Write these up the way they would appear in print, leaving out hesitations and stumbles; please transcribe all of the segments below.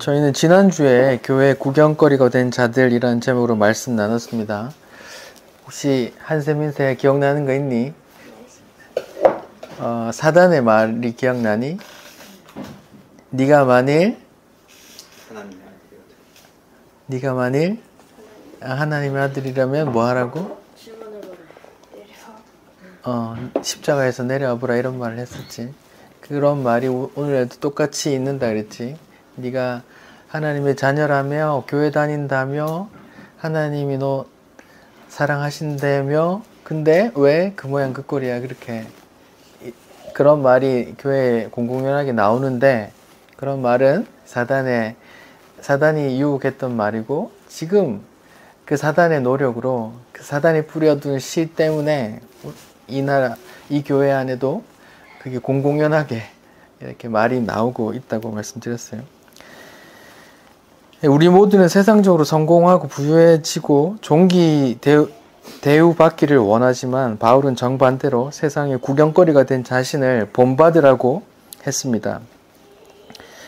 저희는 지난주에 교회 구경거리가 된 자들이라는 제목으로 말씀 나눴습니다. 혹시 한세민세 기억나는 거 있니? 사단의 말이 기억나니? 네가 만일 하나님의 아들이라면 뭐 하라고? 십자가에서 내려와 보라 이런 말을 했었지. 그런 말이 오늘에도 똑같이 있는다 그랬지. 네가 하나님의 자녀라며 교회 다닌다며 하나님이 너 사랑하신다며 근데 왜 그 모양 그 꼴이야 그렇게 그런 말이 교회에 공공연하게 나오는데 그런 말은 사단이 유혹했던 말이고 지금 그 사단의 노력으로 그 사단이 뿌려둔 씨 때문에 이 교회 안에도 그게 공공연하게 이렇게 말이 나오고 있다고 말씀드렸어요. 우리 모두는 세상적으로 성공하고 부유해지고 존귀 대우받기를 원하지만 바울은 정반대로 세상의 구경거리가 된 자신을 본받으라고 했습니다.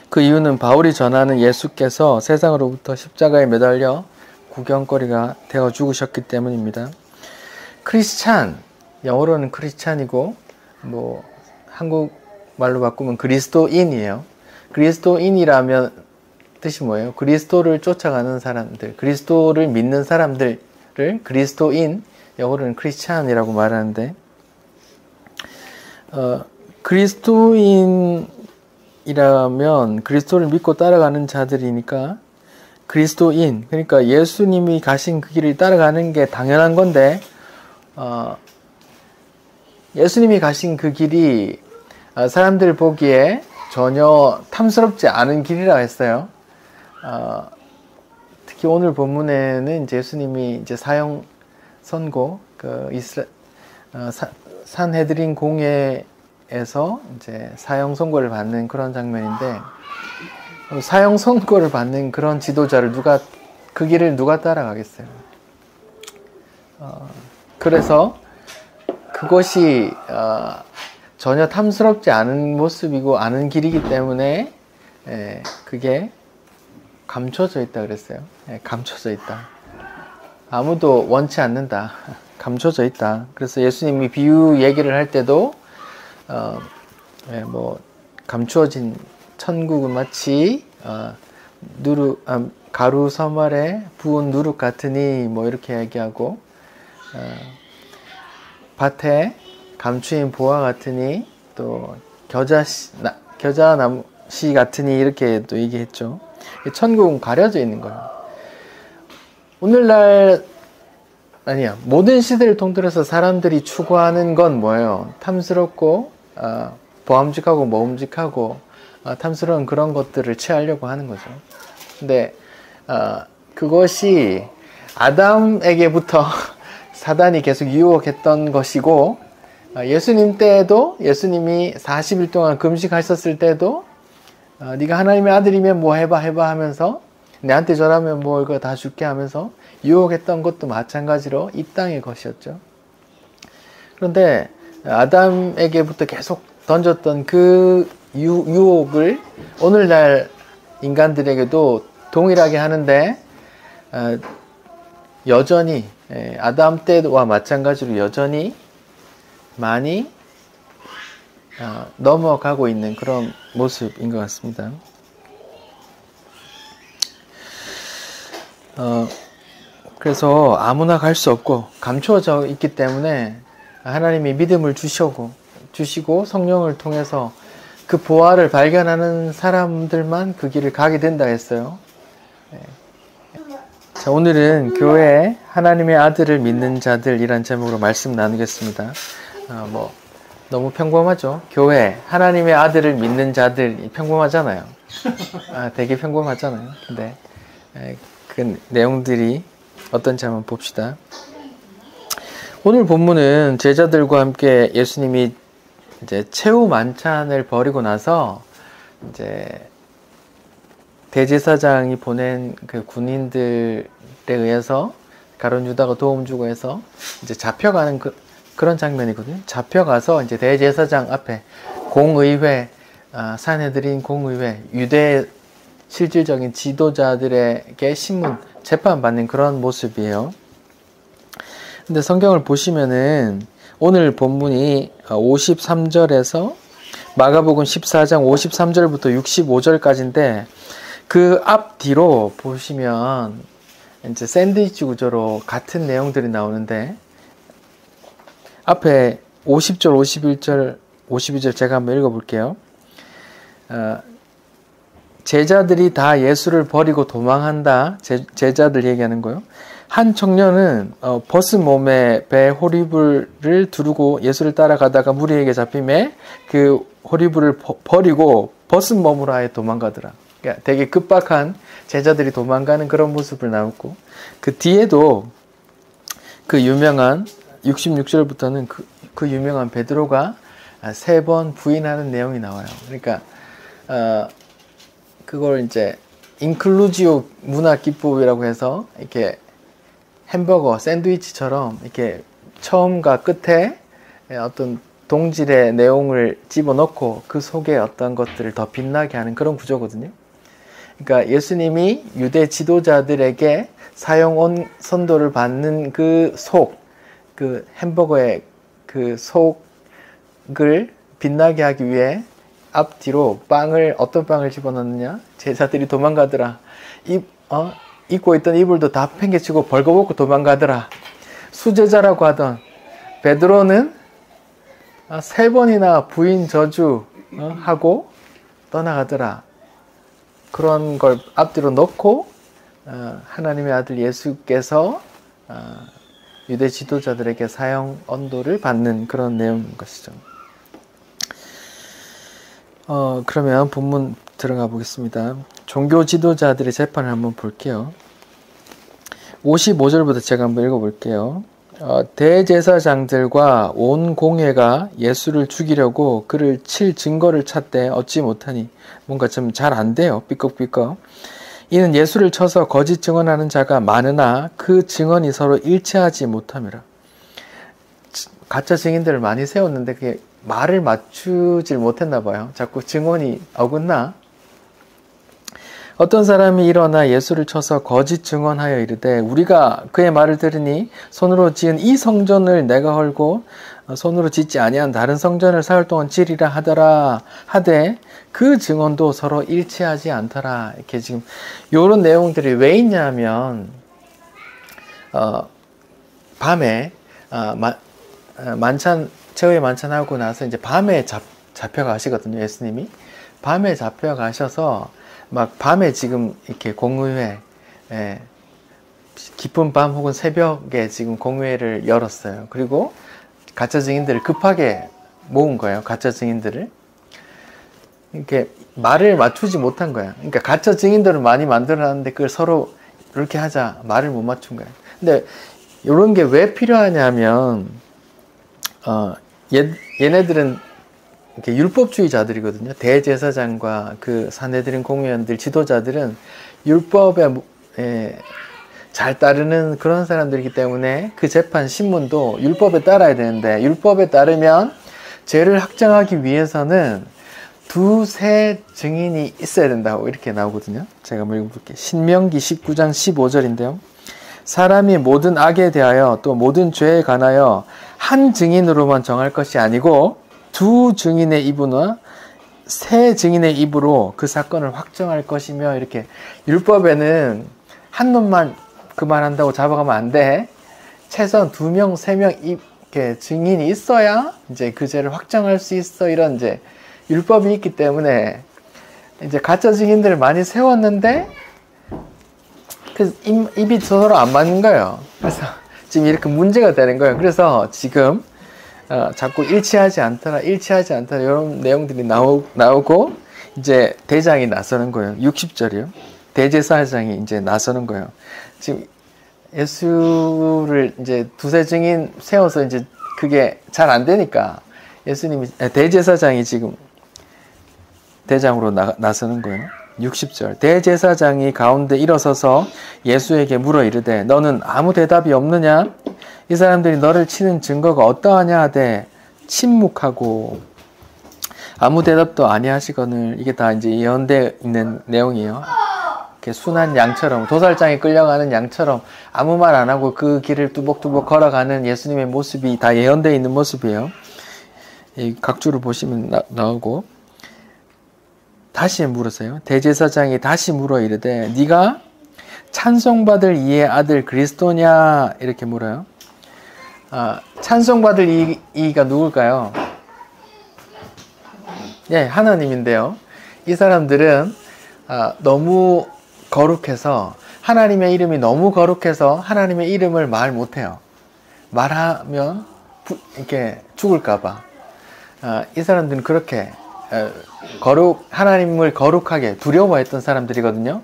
그 이유는 바울이 전하는 예수께서 세상으로부터 십자가에 매달려 구경거리가 되어 죽으셨기 때문입니다. 크리스찬, 영어로는 크리스찬이고 한국말로 바꾸면 그리스도인이에요. 그리스도인이라면 뜻이 뭐예요? 그리스도를 쫓아가는 사람들, 그리스도를 믿는 사람들을 그리스도인, 영어로는 크리스찬이라고 말하는데 그리스도인이라면 그리스도를 믿고 따라가는 자들이니까 그리스도인, 그러니까 예수님이 가신 그 길을 따라가는 게 당연한 건데 예수님이 가신 그 길이 사람들 보기에 전혀 탐스럽지 않은 길이라고 했어요. 특히 오늘 본문에는 이제 예수님이 이제 사형 선고, 산헤드린 공회에서 이제 사형 선고를 받는 그런 장면인데, 사형 선고를 받는 그런 지도자를 그 길을 누가 따라가겠어요? 그래서 그것이 전혀 탐스럽지 않은 모습이고 않은 길이기 때문에 그게 감춰져 있다 그랬어요. 감춰져 있다. 아무도 원치 않는다. 감춰져 있다. 그래서 예수님이 비유 얘기를 할 때도 감추어진 천국은 마치 가루 서말에 부은 누룩 같으니 이렇게 얘기하고 밭에 감추인 보화 같으니 또 겨자나무씨 같으니 이렇게 또 얘기했죠. 천국은 가려져 있는 거예요. 오늘날 모든 시대를 통틀어서 사람들이 추구하는 건 뭐예요? 탐스럽고 보암직하고 모험직하고 탐스러운 그런 것들을 취하려고 하는 거죠. 근데 그것이 아담에게부터 사단이 계속 유혹했던 것이고 예수님 때에도 예수님이 40일 동안 금식하셨을 때도 네가 하나님의 아들이면 뭐 해봐 하면서 내한테 절하면 뭐 이거 다 줄게 하면서 유혹했던 것도 마찬가지로 이 땅의 것이었죠. 그런데 아담에게부터 계속 던졌던 그 유혹을 오늘날 인간들에게도 동일하게 하는데 여전히 아담 때와 마찬가지로 여전히 많이 넘어가고 있는 그런 모습인 것 같습니다. 그래서 아무나 갈 수 없고 감추어져 있기 때문에 하나님이 믿음을 주시고 성령을 통해서 그 보화를 발견하는 사람들만 그 길을 가게 된다 했어요. 자, 오늘은 교회에 하나님의 아들을 믿는 자들이란 제목으로 말씀 나누겠습니다. 너무 평범하죠? 교회, 하나님의 아들을 믿는 자들, 평범하잖아요. 되게 평범하잖아요. 근데 그 내용들이 어떤지 한번 봅시다. 오늘 본문은 제자들과 함께 예수님이 이제 최후 만찬을 벌이고 나서 이제 대제사장이 보낸 그 군인들에 의해서 가룟 유다가 도움 주고 해서 이제 잡혀가는 그런 장면이거든요. 잡혀가서 이제 대제사장 앞에 공의회, 산헤드린 공의회, 유대 실질적인 지도자들에게 신문, 재판받는 그런 모습이에요. 근데 성경을 보시면은 오늘 본문이 53절에서 마가복음 14장 53절부터 65절까지인데 그 앞뒤로 보시면 이제 샌드위치 구조로 같은 내용들이 나오는데 앞에 50절, 51절, 52절 제가 한번 읽어볼게요. 제자들이 다 예수를 버리고 도망한다. 제자들 얘기하는 거요. 한 청년은 벗은 몸에 배 호리불을 두르고 예수를 따라가다가 무리에게 잡힘에 그 호리불을 버리고 벗은 몸으로 아예 도망가더라. 그러니까 되게 급박한 제자들이 도망가는 그런 모습을 나오고 그 뒤에도 그 유명한 66절부터는 그 유명한 베드로가 3번 부인하는 내용이 나와요. 그러니까 그걸 이제 인클루지오 문화 기법이라고 해서 이렇게 햄버거, 샌드위치처럼 이렇게 처음과 끝에 어떤 동질의 내용을 집어넣고 그 속에 어떤 것들을 더 빛나게 하는 그런 구조거든요. 그러니까 예수님이 유대 지도자들에게 사형 선고를 받는 그 햄버거의 그 속을 빛나게 하기 위해 앞뒤로 어떤 빵을 집어넣느냐? 제자들이 도망가더라. 입고 있던 이불도 다 팽개치고 벌거벗고 도망가더라. 수제자라고 하던 베드로는 3번이나 부인 저주 하고 떠나가더라. 그런 걸 앞뒤로 넣고 하나님의 아들 예수께서 유대 지도자들에게 사형 언도를 받는 그런 내용인 것이죠. 그러면 본문 들어가 보겠습니다. 종교 지도자들의 재판을 한번 볼게요. 55절부터 제가 한번 읽어볼게요. 대제사장들과 온 공회가 예수를 죽이려고 그를 칠 증거를 찾되 얻지 못하니 뭔가 좀 잘 안 돼요. 삐걱삐걱. 이는 예수를 쳐서 거짓 증언하는 자가 많으나 그 증언이 서로 일치하지 못함이라. 가짜 증인들을 많이 세웠는데 그게 말을 맞추질 못했나 봐요. 자꾸 증언이 어긋나. 어떤 사람이 일어나 예수를 쳐서 거짓 증언하여 이르되 우리가 그의 말을 들으니 손으로 지은 이 성전을 내가 헐고 손으로 짓지 아니한 다른 성전을 사흘 동안 지리라 하더라 하되 그 증언도 서로 일치하지 않더라. 이렇게 지금 이런 내용들이 왜 있냐면 밤에 최후의 만찬하고 나서 이제 밤에 잡혀가시거든요. 예수님이 밤에 잡혀가셔서 막 밤에 지금 이렇게 공의회, 깊은 밤 혹은 새벽에 지금 공의회를 열었어요. 그리고 가짜 증인들을 급하게 모은 거예요. 가짜 증인들을. 이렇게 말을 맞추지 못한 거야. 그러니까 가짜 증인들을 많이 만들어놨는데 그걸 서로 이렇게 하자 말을 못 맞춘 거예요. 근데 이런 게 왜 필요하냐면 얘네들은 이렇게 율법주의자들이거든요. 대제사장과 그 산헤드린 공회원들, 지도자들은 율법에 잘 따르는 그런 사람들이기 때문에 그 재판 신문도 율법에 따라야 되는데 율법에 따르면 죄를 확정하기 위해서는 2-3 증인이 있어야 된다고 이렇게 나오거든요. 제가 한번 읽어볼게요. 신명기 19장 15절인데요. 사람이 모든 악에 대하여 또 모든 죄에 관하여 한 증인으로만 정할 것이 아니고 2 증인의 입으나 3 증인의 입으로 그 사건을 확정할 것이며 이렇게 율법에는 한 놈만 그 말한다고 잡아가면 안 돼. 최소한 2명, 3명 이렇게 증인이 있어야 이제 그 죄를 확정할 수 있어. 이런 이제 율법이 있기 때문에 이제 가짜 증인들을 많이 세웠는데 그 입이 서로 안 맞는 거예요. 그래서 지금 이렇게 문제가 되는 거예요. 그래서 지금 자꾸 일치하지 않더라 이런 내용들이 나오고 이제 대장이 나서는 거예요. 60절이요. 대제사장이 이제 나서는 거예요. 지금 예수를 이제 2-3 증인 세워서 이제 그게 잘 안 되니까 대제사장이 지금 대장으로 나서는 거예요. 60절. 대제사장이 가운데 일어서서 예수에게 물어 이르되 너는 아무 대답이 없느냐? 이 사람들이 너를 치는 증거가 어떠하냐 하되 침묵하고 아무 대답도 아니하시거늘. 이게 다 이제 예언되어 있는 내용이에요. 이렇게 순한 양처럼, 도살장에 끌려가는 양처럼 아무 말 안 하고 그 길을 뚜벅뚜벅 걸어가는 예수님의 모습이 다 예언되어 있는 모습이에요. 이 각주를 보시면 나오고, 다시 물으세요. 대제사장이 다시 물어 이르되 네가 찬송받을 이의 아들 그리스도냐 이렇게 물어요. 찬송받을 이가 누굴까요? 예, 하나님인데요. 이 사람들은 너무 거룩해서, 하나님의 이름이 너무 거룩해서 하나님의 이름을 말 못해요. 말하면 이렇게 죽을까봐. 이 사람들은 그렇게 하나님을 거룩하게 두려워했던 사람들이거든요.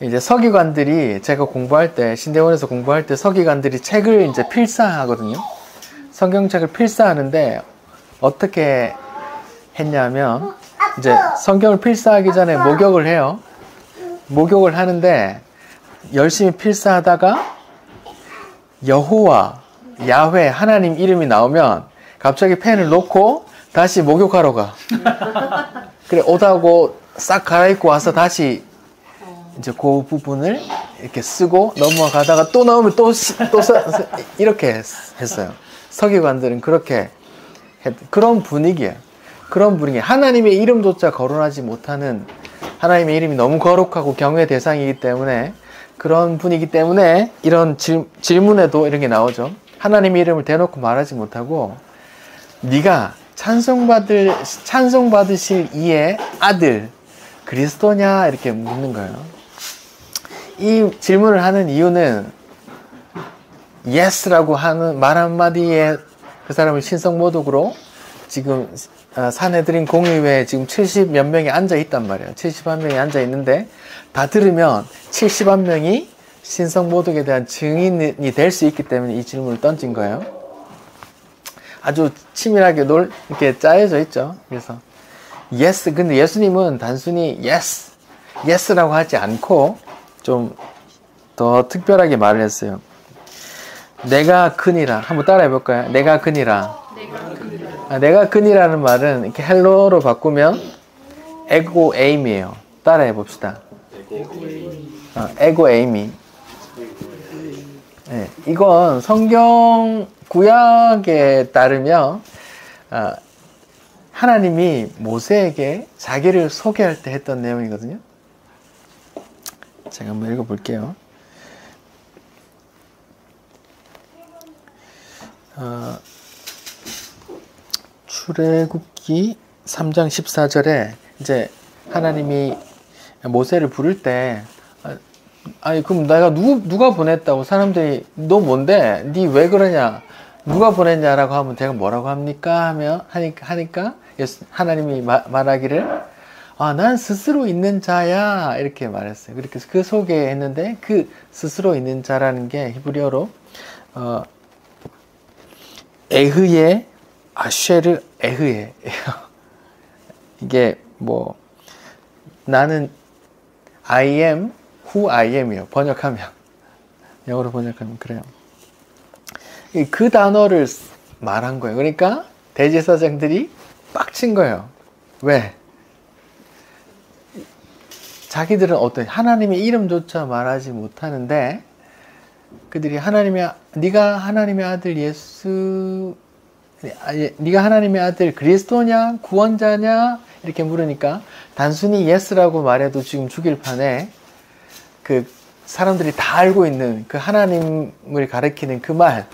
이제 서기관들이, 제가 공부할 때, 신대원에서 공부할 때 서기관들이 책을 이제 필사하거든요. 성경책을 필사하는데 어떻게 했냐면, 이제 성경을 필사하기 전에 목욕을 해요. 목욕을 하는데 열심히 필사하다가 여호와, 야훼, 하나님 이름이 나오면 갑자기 펜을 놓고 다시 목욕하러 가. 그래, 옷하고 싹 갈아입고 와서 다시 이제 그 부분을 이렇게 쓰고 넘어가다가 또 나오면 또 이렇게 했어요. 서기관들은 그렇게 그런 분위기예요. 그런 분위기. 하나님의 이름조차 거론하지 못하는, 하나님의 이름이 너무 거룩하고 경외 대상이기 때문에, 그런 분위기 때문에 이런 질문에도 이런 게 나오죠. 하나님의 이름을 대놓고 말하지 못하고 네가 찬송받으실 이의 아들 그리스도냐 이렇게 묻는 거예요. 이 질문을 하는 이유는 yes라고 하는 말 한마디에 그 사람을 신성모독으로 지금 사내들인 공의회에 지금 70몇 명이 앉아 있단 말이에요. 71명이 앉아 있는데 다 들으면 70만 명이 신성모독에 대한 증인이 될 수 있기 때문에 이 질문을 던진 거예요. 아주 치밀하게 이렇게 짜여져 있죠. 그래서 yes. 근데 예수님은 단순히 yes라고 하지 않고 좀 더 특별하게 말을 했어요. 내가 크니라. 한번 따라해 볼까요? 내가 크니라. 내가 크니라는 말은 이렇게 헬로로 바꾸면 에고 에임이에요. 따라해 봅시다. 에고 에이미. 네, 이건 성경 구약에 따르면 하나님이 모세에게 자기를 소개할 때 했던 내용이거든요. 제가 한번 읽어볼게요. 출애굽기 3장 14절에 이제 하나님이 모세를 부를 때, 아니 그럼 내가 누가 보냈다고, 사람들이 너 뭔데? 니 왜 그러냐? 누가 보냈냐라고 하면 내가 뭐라고 합니까? 하니까 하나님이 말하기를 난 스스로 있는 자야 이렇게 말했어요. 그렇게 그 소개했는데 그 스스로 있는 자라는 게 히브리어로 에흐예 아쉐르 에흐예 이게 뭐 나는 I am who I am이요. 번역하면 영어로 번역하면 그래요. 그 단어를 말한 거예요. 그러니까 대제사장들이 빡친 거예요. 왜? 자기들은 하나님의 이름조차 말하지 못하는데 그들이 네가 하나님의 아들 네가 하나님의 아들 그리스도냐 구원자냐 이렇게 물으니까 단순히 yes라고 말해도 지금 죽일 판에 그 사람들이 다 알고 있는 그 하나님을 가리키는 그 말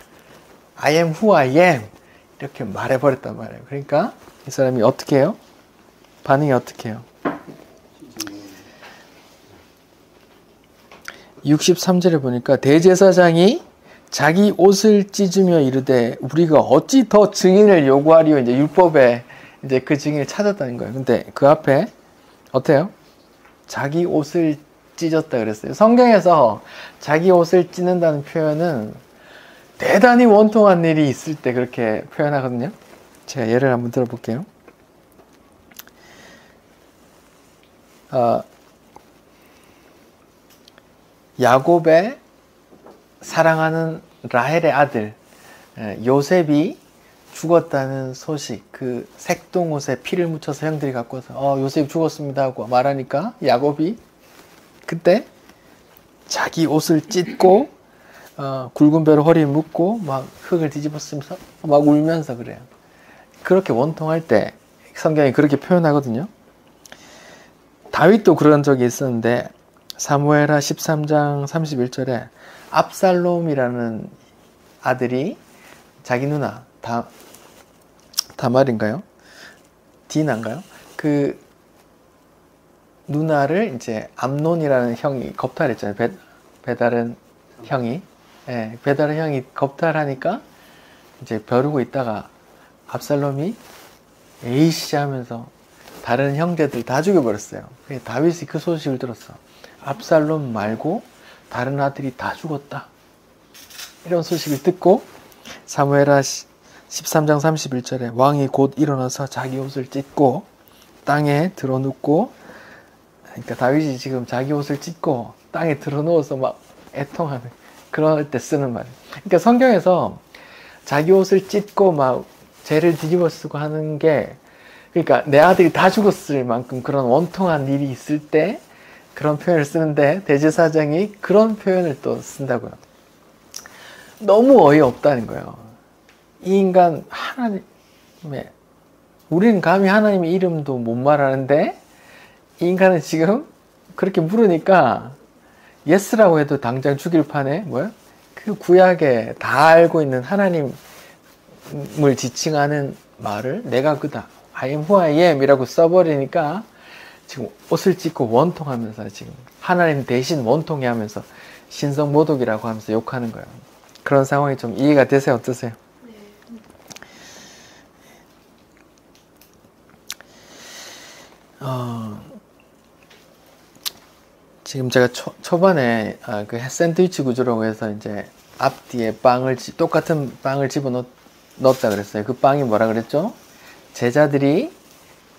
I am who I am 이렇게 말해버렸단 말이에요. 그러니까 이 사람이 어떻게 해요? 반응이 어떻게 해요? 63절에 보니까 대제사장이 자기 옷을 찢으며 이르되 우리가 어찌 더 증인을 요구하리요. 이제 율법에 이제 그 증인을 찾았다는 거예요. 근데 그 앞에 어때요? 자기 옷을 찢었다 그랬어요. 성경에서 자기 옷을 찢는다는 표현은 대단히 원통한 일이 있을 때 그렇게 표현하거든요. 제가 예를 한번 들어볼게요. 야곱의 사랑하는 라헬의 아들 요셉이 죽었다는 소식, 그 색동옷에 피를 묻혀서 형들이 갖고 와서 요셉이 죽었습니다 하고 말하니까 야곱이 그때 자기 옷을 찢고 굵은 배로 허리에 묶고 막 흙을 뒤집어쓰면서 막 울면서 그래요. 그렇게 원통할 때 성경이 그렇게 표현하거든요. 다윗도 그런 적이 있었는데 사무엘하 13장 31절에 압살롬이라는 아들이 자기 누나 다말인가요? 디나인가요? 그 누나를 이제 암논이라는 형이 겁탈했잖아요. 베달은 형이. 예, 베달은 형이 겁탈하니까 이제 벼르고 있다가 압살롬이 에이씨 하면서 다른 형제들 다 죽여버렸어요. 다윗이 그 소식을 들었어. 압살롬 말고 다른 아들이 다 죽었다. 이런 소식을 듣고 사무엘하 13장 31절에 왕이 곧 일어나서 자기 옷을 찢고 땅에 드러눕고, 그러니까 다윗이 지금 자기 옷을 찢고 땅에 드러누워서 막 애통하는 그럴 때 쓰는 말이에요. 그러니까 성경에서 자기 옷을 찢고 막 죄를 뒤집어 쓰고 하는 게, 그러니까 내 아들이 다 죽었을 만큼 그런 원통한 일이 있을 때 그런 표현을 쓰는데 대제사장이 그런 표현을 또 쓴다고요. 너무 어이없다는 거예요. 이 인간 하나님의, 우리는 감히 하나님의 이름도 못 말하는데 이 인간은 지금 그렇게 물으니까 예스라고 해도 당장 죽일 판에 뭐야? 그 구약에 다 알고 있는 하나님을 지칭하는 말을 내가 그다, I am who I am 이라고 써버리니까 지금 옷을 찢고 원통하면서 지금 하나님 대신 원통해 하면서 신성모독이라고 하면서 욕하는 거예요. 그런 상황이 좀 이해가 되세요? 어떠세요? 지금 제가 초반에 그 샌드위치 구조라고 해서 이제 앞뒤에 똑같은 빵을 집어넣었다 그랬어요. 그 빵이 뭐라 그랬죠? 제자들이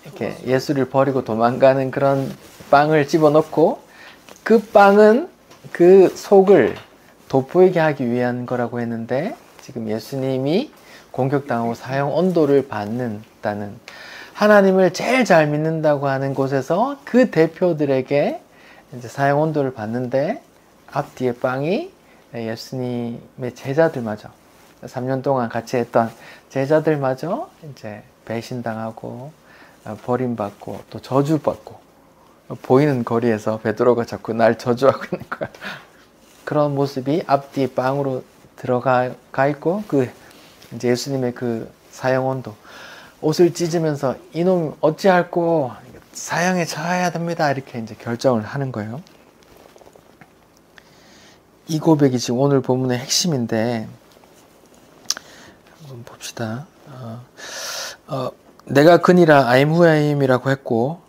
이렇게 예수를 버리고 도망가는 그런 빵을 집어넣고, 그 빵은 그 속을 돋보이게 하기 위한 거라고 했는데 지금 예수님이 공격당하고 사형 언도를 받는다는, 하나님을 제일 잘 믿는다고 하는 곳에서 그 대표들에게 이제 사형 언도를 받는데 앞뒤에 빵이 예수님의 제자들마저 3년 동안 같이 했던 제자들마저 이제 배신당하고 버림받고 또 저주받고, 보이는 거리에서 베드로가 자꾸 날 저주하고 있는 거야. 그런 모습이 앞뒤 빵으로 들어가 있고, 그 이제 예수님의 그 사형 언도, 옷을 찢으면서 이놈 어찌할꼬 사형에 처해야 됩니다 이렇게 이제 결정을 하는 거예요. 이 고백이 지금 오늘 본문의 핵심인데 한번 봅시다. 내가 그니라 I am who I am 이라고 했고,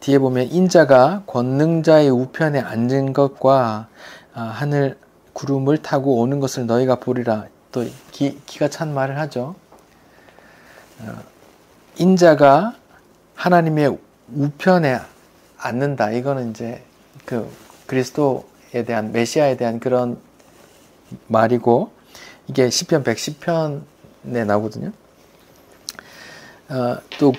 뒤에 보면 인자가 권능자의 우편에 앉은 것과 하늘 구름을 타고 오는 것을 너희가 보리라. 또 기가 찬 말을 하죠. 인자가 하나님의 우편에 앉는다. 이거는 이제 그 그리스도에 대한, 메시아에 대한 그런 말이고, 이게 시편 110편에 나오거든요. 또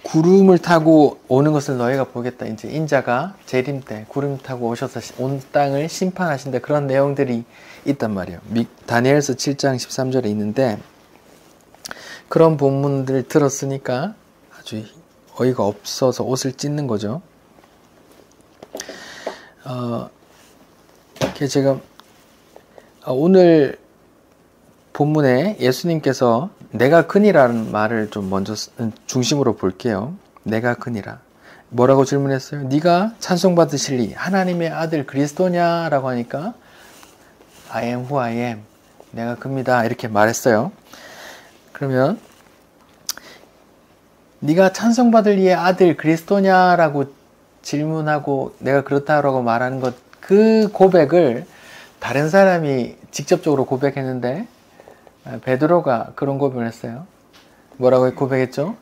구름을 타고 오는 것을 너희가 보겠다. 이제 인자가 재림 때 구름 타고 오셔서 온 땅을 심판하신다. 그런 내용들이 있단 말이에요. 다니엘서 7장 13절에 있는데, 그런 본문들을 들었으니까 아주 어이가 없어서 옷을 찢는 거죠. 제가 오늘 본문에 예수님께서 내가 그니라는 말을 좀 먼저 중심으로 볼게요. 내가 그니라. 뭐라고 질문했어요? 네가 찬송받으실리 하나님의 아들 그리스도냐? 라고 하니까 I am who I am. 내가 그입니다. 이렇게 말했어요. 그러면 네가 찬송받을 이의 아들 그리스도냐라고 질문하고 내가 그렇다라고 말하는 것, 그 고백을 다른 사람이 직접적으로 고백했는데 베드로가 그런 고백을 했어요. 뭐라고 고백했죠?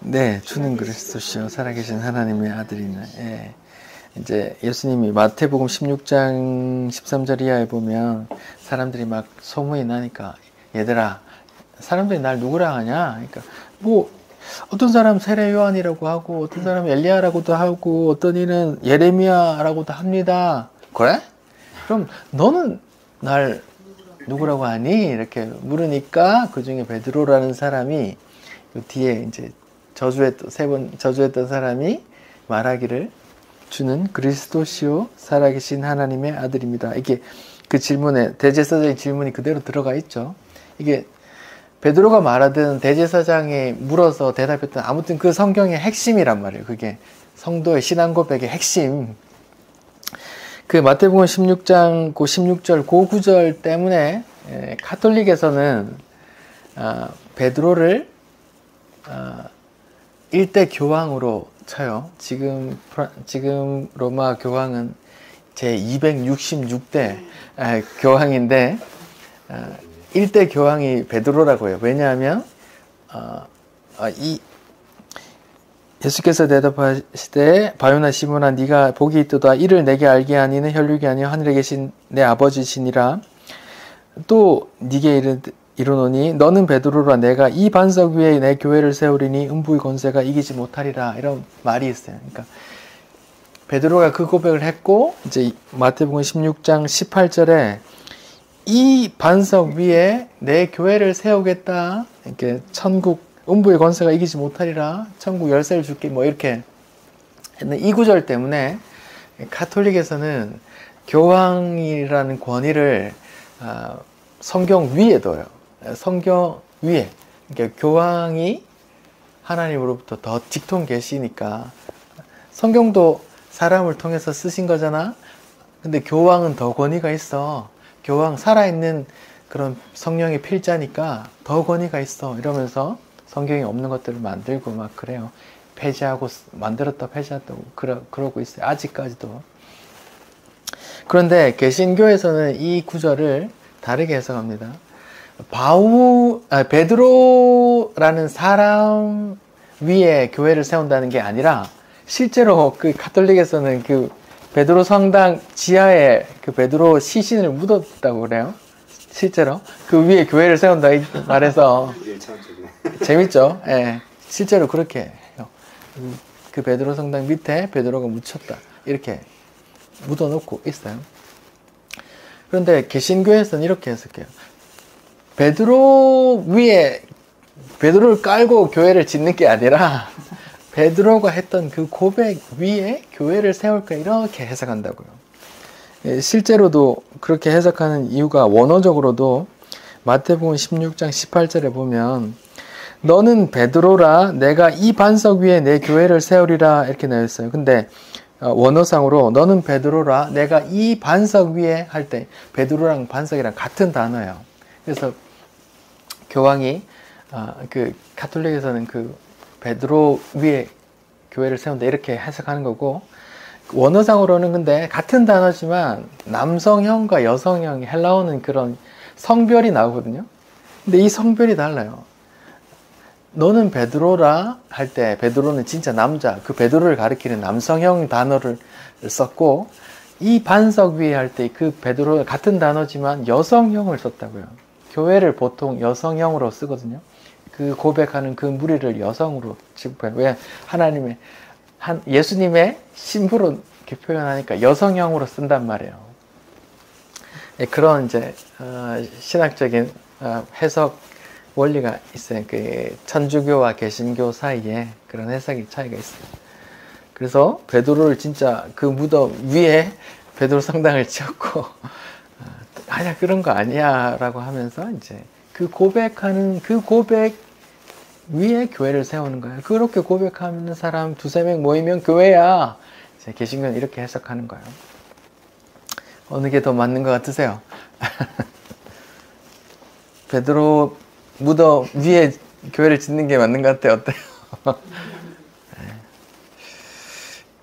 네, 주는 그리스도시요 살아계신 하나님의 아들이네. 예. 이제 예수님이 마태복음 16장 13절 이하에 보면 사람들이 막 소문이 나니까 얘들아 사람들이 날 누구라 하냐? 그러니까 뭐 어떤 사람 세례 요한이라고 하고 어떤 사람 엘리야라고도 하고 어떤 이는 예레미야라고도 합니다. 그래? 그럼 너는 날 누구라고 하니? 이렇게 물으니까 그 중에 베드로라는 사람이 그 뒤에 이제 세 번 저주했던 사람이 말하기를 주는 그리스도시요 살아계신 하나님의 아들입니다. 이게 그 질문에 대제사장의 질문이 그대로 들어가 있죠. 이게 베드로가 말하든 대제사장이 물어서 대답했던 아무튼 그 성경의 핵심이란 말이에요. 그게 성도의 신앙 고백의 핵심. 그 마태복음 16장 그 16절 그 구절 때문에 가톨릭에서는 베드로를 일대 교황으로 쳐요. 지금 로마 교황은 제 266대 교황인데 일대 교황이 베드로라고 해요. 왜냐하면 예수께서 대답하시되 바요나 시몬아 네가 복이 있도다 이를 내게 알게 하니는 혈육이 아니요 하늘에 계신 내 아버지시니라. 또 네게 이르노니 너는 베드로라 내가 이 반석 위에 내 교회를 세우리니 음부의 권세가 이기지 못하리라. 이런 말이 있어요. 그러니까 베드로가 그 고백을 했고 이제 마태복음 16장 18절에 이 반석 위에 내 교회를 세우겠다. 이렇게 천국 음부의 권세가 이기지 못하리라. 천국 열쇠를 줄게. 뭐 이렇게 했는 이 구절 때문에 가톨릭에서는 교황이라는 권위를 성경 위에 둬요. 성경 위에. 그러니까 교황이 하나님으로부터 더 직통 계시니까 성경도 사람을 통해서 쓰신 거잖아. 근데 교황은 더 권위가 있어. 교황 살아있는 그런 성령의 필자니까 더 권위가 있어. 이러면서 성경에 없는 것들을 만들고 막 그래요. 폐지하고 만들었다 폐지했다 그러고 있어요. 아직까지도. 그런데 개신교에서는 이 구절을 다르게 해석합니다. 베드로라는 사람 위에 교회를 세운다는 게 아니라 실제로 그 가톨릭에서는 그 베드로 성당 지하에 그 베드로 시신을 묻었다고 그래요. 실제로 그 위에 교회를 세운다 이 말해서 재밌죠. 예, 실제로 그렇게 해요. 그 베드로 성당 밑에 베드로가 묻혔다 이렇게 묻어놓고 있어요. 그런데 개신교에서는 이렇게 해석해요. 베드로 위에 베드로를 깔고 교회를 짓는 게 아니라 베드로가 했던 그 고백 위에 교회를 세울까 이렇게 해석한다고요. 실제로도 그렇게 해석하는 이유가 원어적으로도 마태복음 16장 18절에 보면 너는 베드로라 내가 이 반석 위에 내 교회를 세우리라 이렇게 나와 있어요. 근데 원어상으로 너는 베드로라 내가 이 반석 위에 할 때 베드로랑 반석이랑 같은 단어예요. 그래서 교황이 그 가톨릭에서는 그 베드로 위에 교회를 세운다 이렇게 해석하는 거고 원어상으로는 근데 같은 단어지만 남성형과 여성형 헬라어는 그런 성별이 나오거든요. 근데 이 성별이 달라요. 너는 베드로라 할 때 베드로는 진짜 남자 그 베드로를 가리키는 남성형 단어를 썼고 이 반석 위에 할 때 그 베드로 같은 단어지만 여성형을 썼다고요. 교회를 보통 여성형으로 쓰거든요. 그 고백하는 그 무리를 여성으로 취급해요. 왜? 하나님의 예수님의 신부로 이렇게 표현하니까 여성형으로 쓴단 말이에요. 그런 이제 신학적인 해석 원리가 있어요. 그 천주교와 개신교 사이에 그런 해석의 차이가 있어요. 그래서 베드로를 진짜 그 무덤 위에 베드로 성당을 지었고 아니야 그런 거 아니야 라고 하면서 이제 그 고백하는 그 고백 위에 교회를 세우는 거예요. 그렇게 고백하는 사람 두세 명 모이면 교회야. 이제 개신교는 이렇게 해석하는 거예요. 어느 게 더 맞는 것 같으세요? 베드로 무덤 위에 교회를 짓는 게 맞는 것 같아요. 어때요?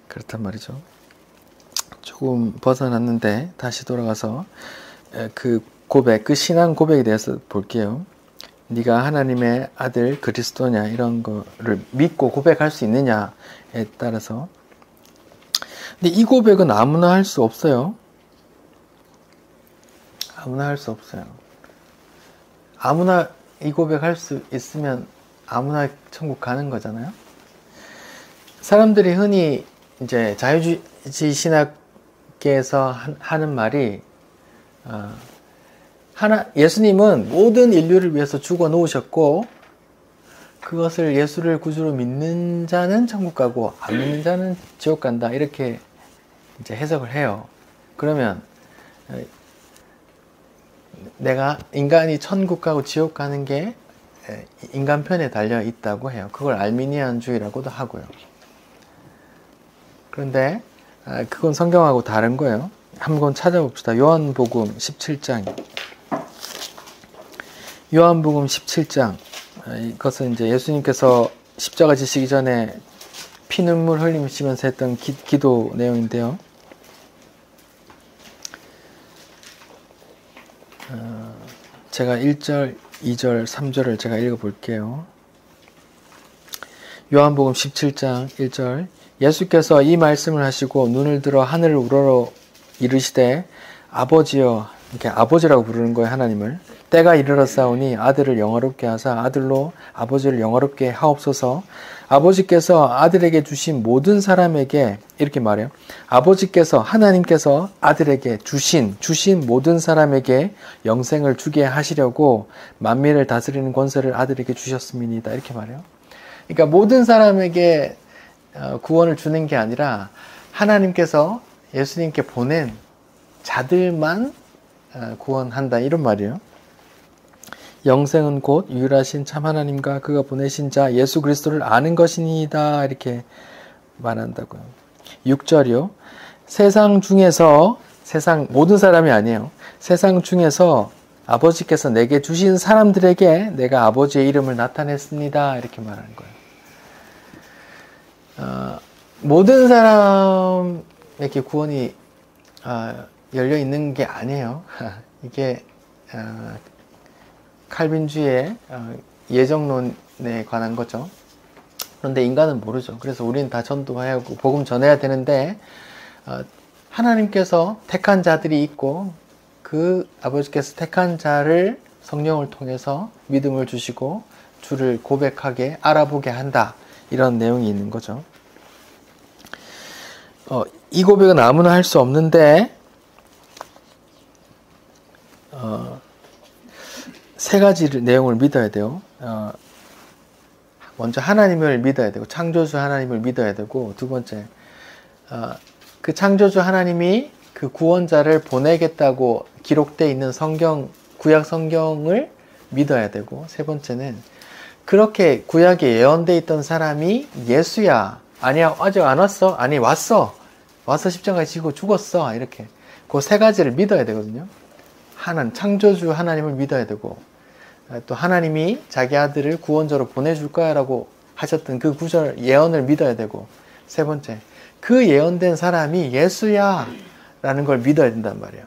그렇단 말이죠. 조금 벗어났는데 다시 돌아가서 그 고백, 그 신앙 고백에 대해서 볼게요. 네가 하나님의 아들 그리스도냐 이런 거를 믿고 고백할 수 있느냐에 따라서. 근데 이 고백은 아무나 할 수 없어요. 아무나 할 수 없어요. 아무나 이 고백할 수 있으면 아무나 천국 가는 거잖아요. 사람들이 흔히 이제 자유주의 신학계에서 하는 말이 예수님은 모든 인류를 위해서 죽어 놓으셨고 그것을 예수를 구주로 믿는 자는 천국 가고 안 믿는 자는 지옥 간다 이렇게 이제 해석을 해요. 그러면 내가 인간이 천국 가고 지옥 가는 게 인간 편에 달려 있다고 해요. 그걸 알미니안주의라고도 하고요. 그런데 그건 성경하고 다른 거예요. 한번 찾아봅시다. 요한복음 17장. 요한복음 17장. 이것은 이제 예수님께서 십자가 지시기 전에 피눈물 흘리시면서 했던 기도 내용인데요. 제가 1절, 2절, 3절을 제가 읽어볼게요. 요한복음 17장 1절. 예수께서 이 말씀을 하시고 눈을 들어 하늘을 우러러 이르시되 아버지여, 이렇게 아버지라고 부르는 거예요. 하나님을. 때가 이르렀사오니 아들을 영화롭게 하사 아들로 아버지를 영화롭게 하옵소서. 아버지께서 아들에게 주신 모든 사람에게, 이렇게 말해요. 아버지께서, 하나님께서 아들에게 주신 모든 사람에게 영생을 주게 하시려고 만민을 다스리는 권세를 아들에게 주셨음이니이다. 이렇게 말해요. 그러니까 모든 사람에게 구원을 주는 게 아니라 하나님께서 예수님께 보낸 자들만 구원한다, 이런 말이에요. 영생은 곧 유일하신 참 하나님과 그가 보내신 자 예수 그리스도를 아는 것이니이다, 이렇게 말한다고요. 6절이요. 세상 중에서, 모든 사람이 아니에요. 세상 중에서 아버지께서 내게 주신 사람들에게 내가 아버지의 이름을 나타냈습니다, 이렇게 말하는 거예요. 모든 사람에게 구원이 열려 있는 게 아니에요. 이게 칼빈주의의 예정론에 관한 거죠. 그런데 인간은 모르죠. 그래서 우리는 다 전도해야 하고 복음 전해야 되는데 하나님께서 택한 자들이 있고 그 아버지께서 택한 자를 성령을 통해서 믿음을 주시고 주를 고백하게 알아보게 한다, 이런 내용이 있는 거죠. 이 고백은 아무나 할 수 없는데 세 가지 내용을 믿어야 돼요. 먼저 하나님을 믿어야 되고, 창조주 하나님을 믿어야 되고, 두 번째 그 창조주 하나님이 그 구원자를 보내겠다고 기록되어 있는 구약 성경을 믿어야 되고, 세 번째는 그렇게 구약에 예언되어 있던 사람이 예수야, 아니야 아직 안 왔어, 아니 와서 십자가에 지고 죽었어, 이렇게 그 세 가지를 믿어야 되거든요. 창조주 하나님을 믿어야 되고, 또 하나님이 자기 아들을 구원자로 보내줄 거야 라고 하셨던 그 구절 예언을 믿어야 되고, 세 번째 그 예언된 사람이 예수야 라는 걸 믿어야 된단 말이에요.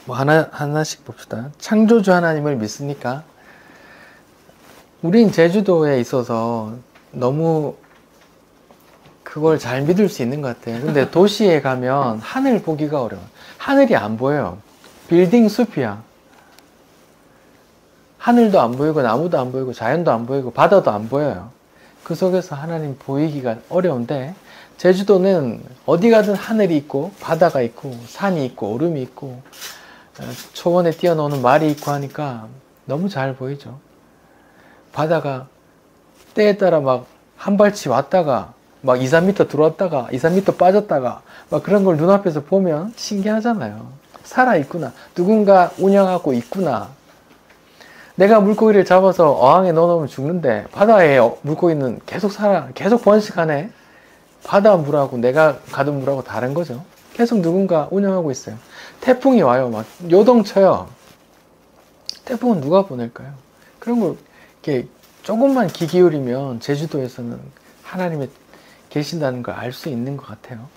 뭐 하나씩 봅시다. 창조주 하나님을 믿습니까? 우린 제주도에 있어서 너무 그걸 잘 믿을 수 있는 것 같아요. 근데 도시에 가면 하늘 보기가 어려워요. 하늘이 안 보여요. 빌딩 숲이야. 하늘도 안 보이고 나무도 안 보이고 자연도 안 보이고 바다도 안 보여요. 그 속에서 하나님 보이기가 어려운데, 제주도는 어디 가든 하늘이 있고 바다가 있고 산이 있고 얼음이 있고 초원에 뛰어노는 말이 있고 하니까 너무 잘 보이죠. 바다가 때에 따라 막 한 발치 왔다가 막 2, 3m 들어왔다가 2, 3m 빠졌다가 막 그런 걸 눈앞에서 보면 신기하잖아요. 살아있구나. 누군가 운영하고 있구나. 내가 물고기를 잡아서 어항에 넣어놓으면 죽는데 바다에 물고기는 계속 번식하네. 바다 물하고 내가 가둔 물하고 다른 거죠. 계속 누군가 운영하고 있어요. 태풍이 와요. 막 요동쳐요. 태풍은 누가 보낼까요? 그런 걸 이렇게 조금만 귀 기울이면 제주도에서는 하나님이 계신다는 걸 알 수 있는 것 같아요.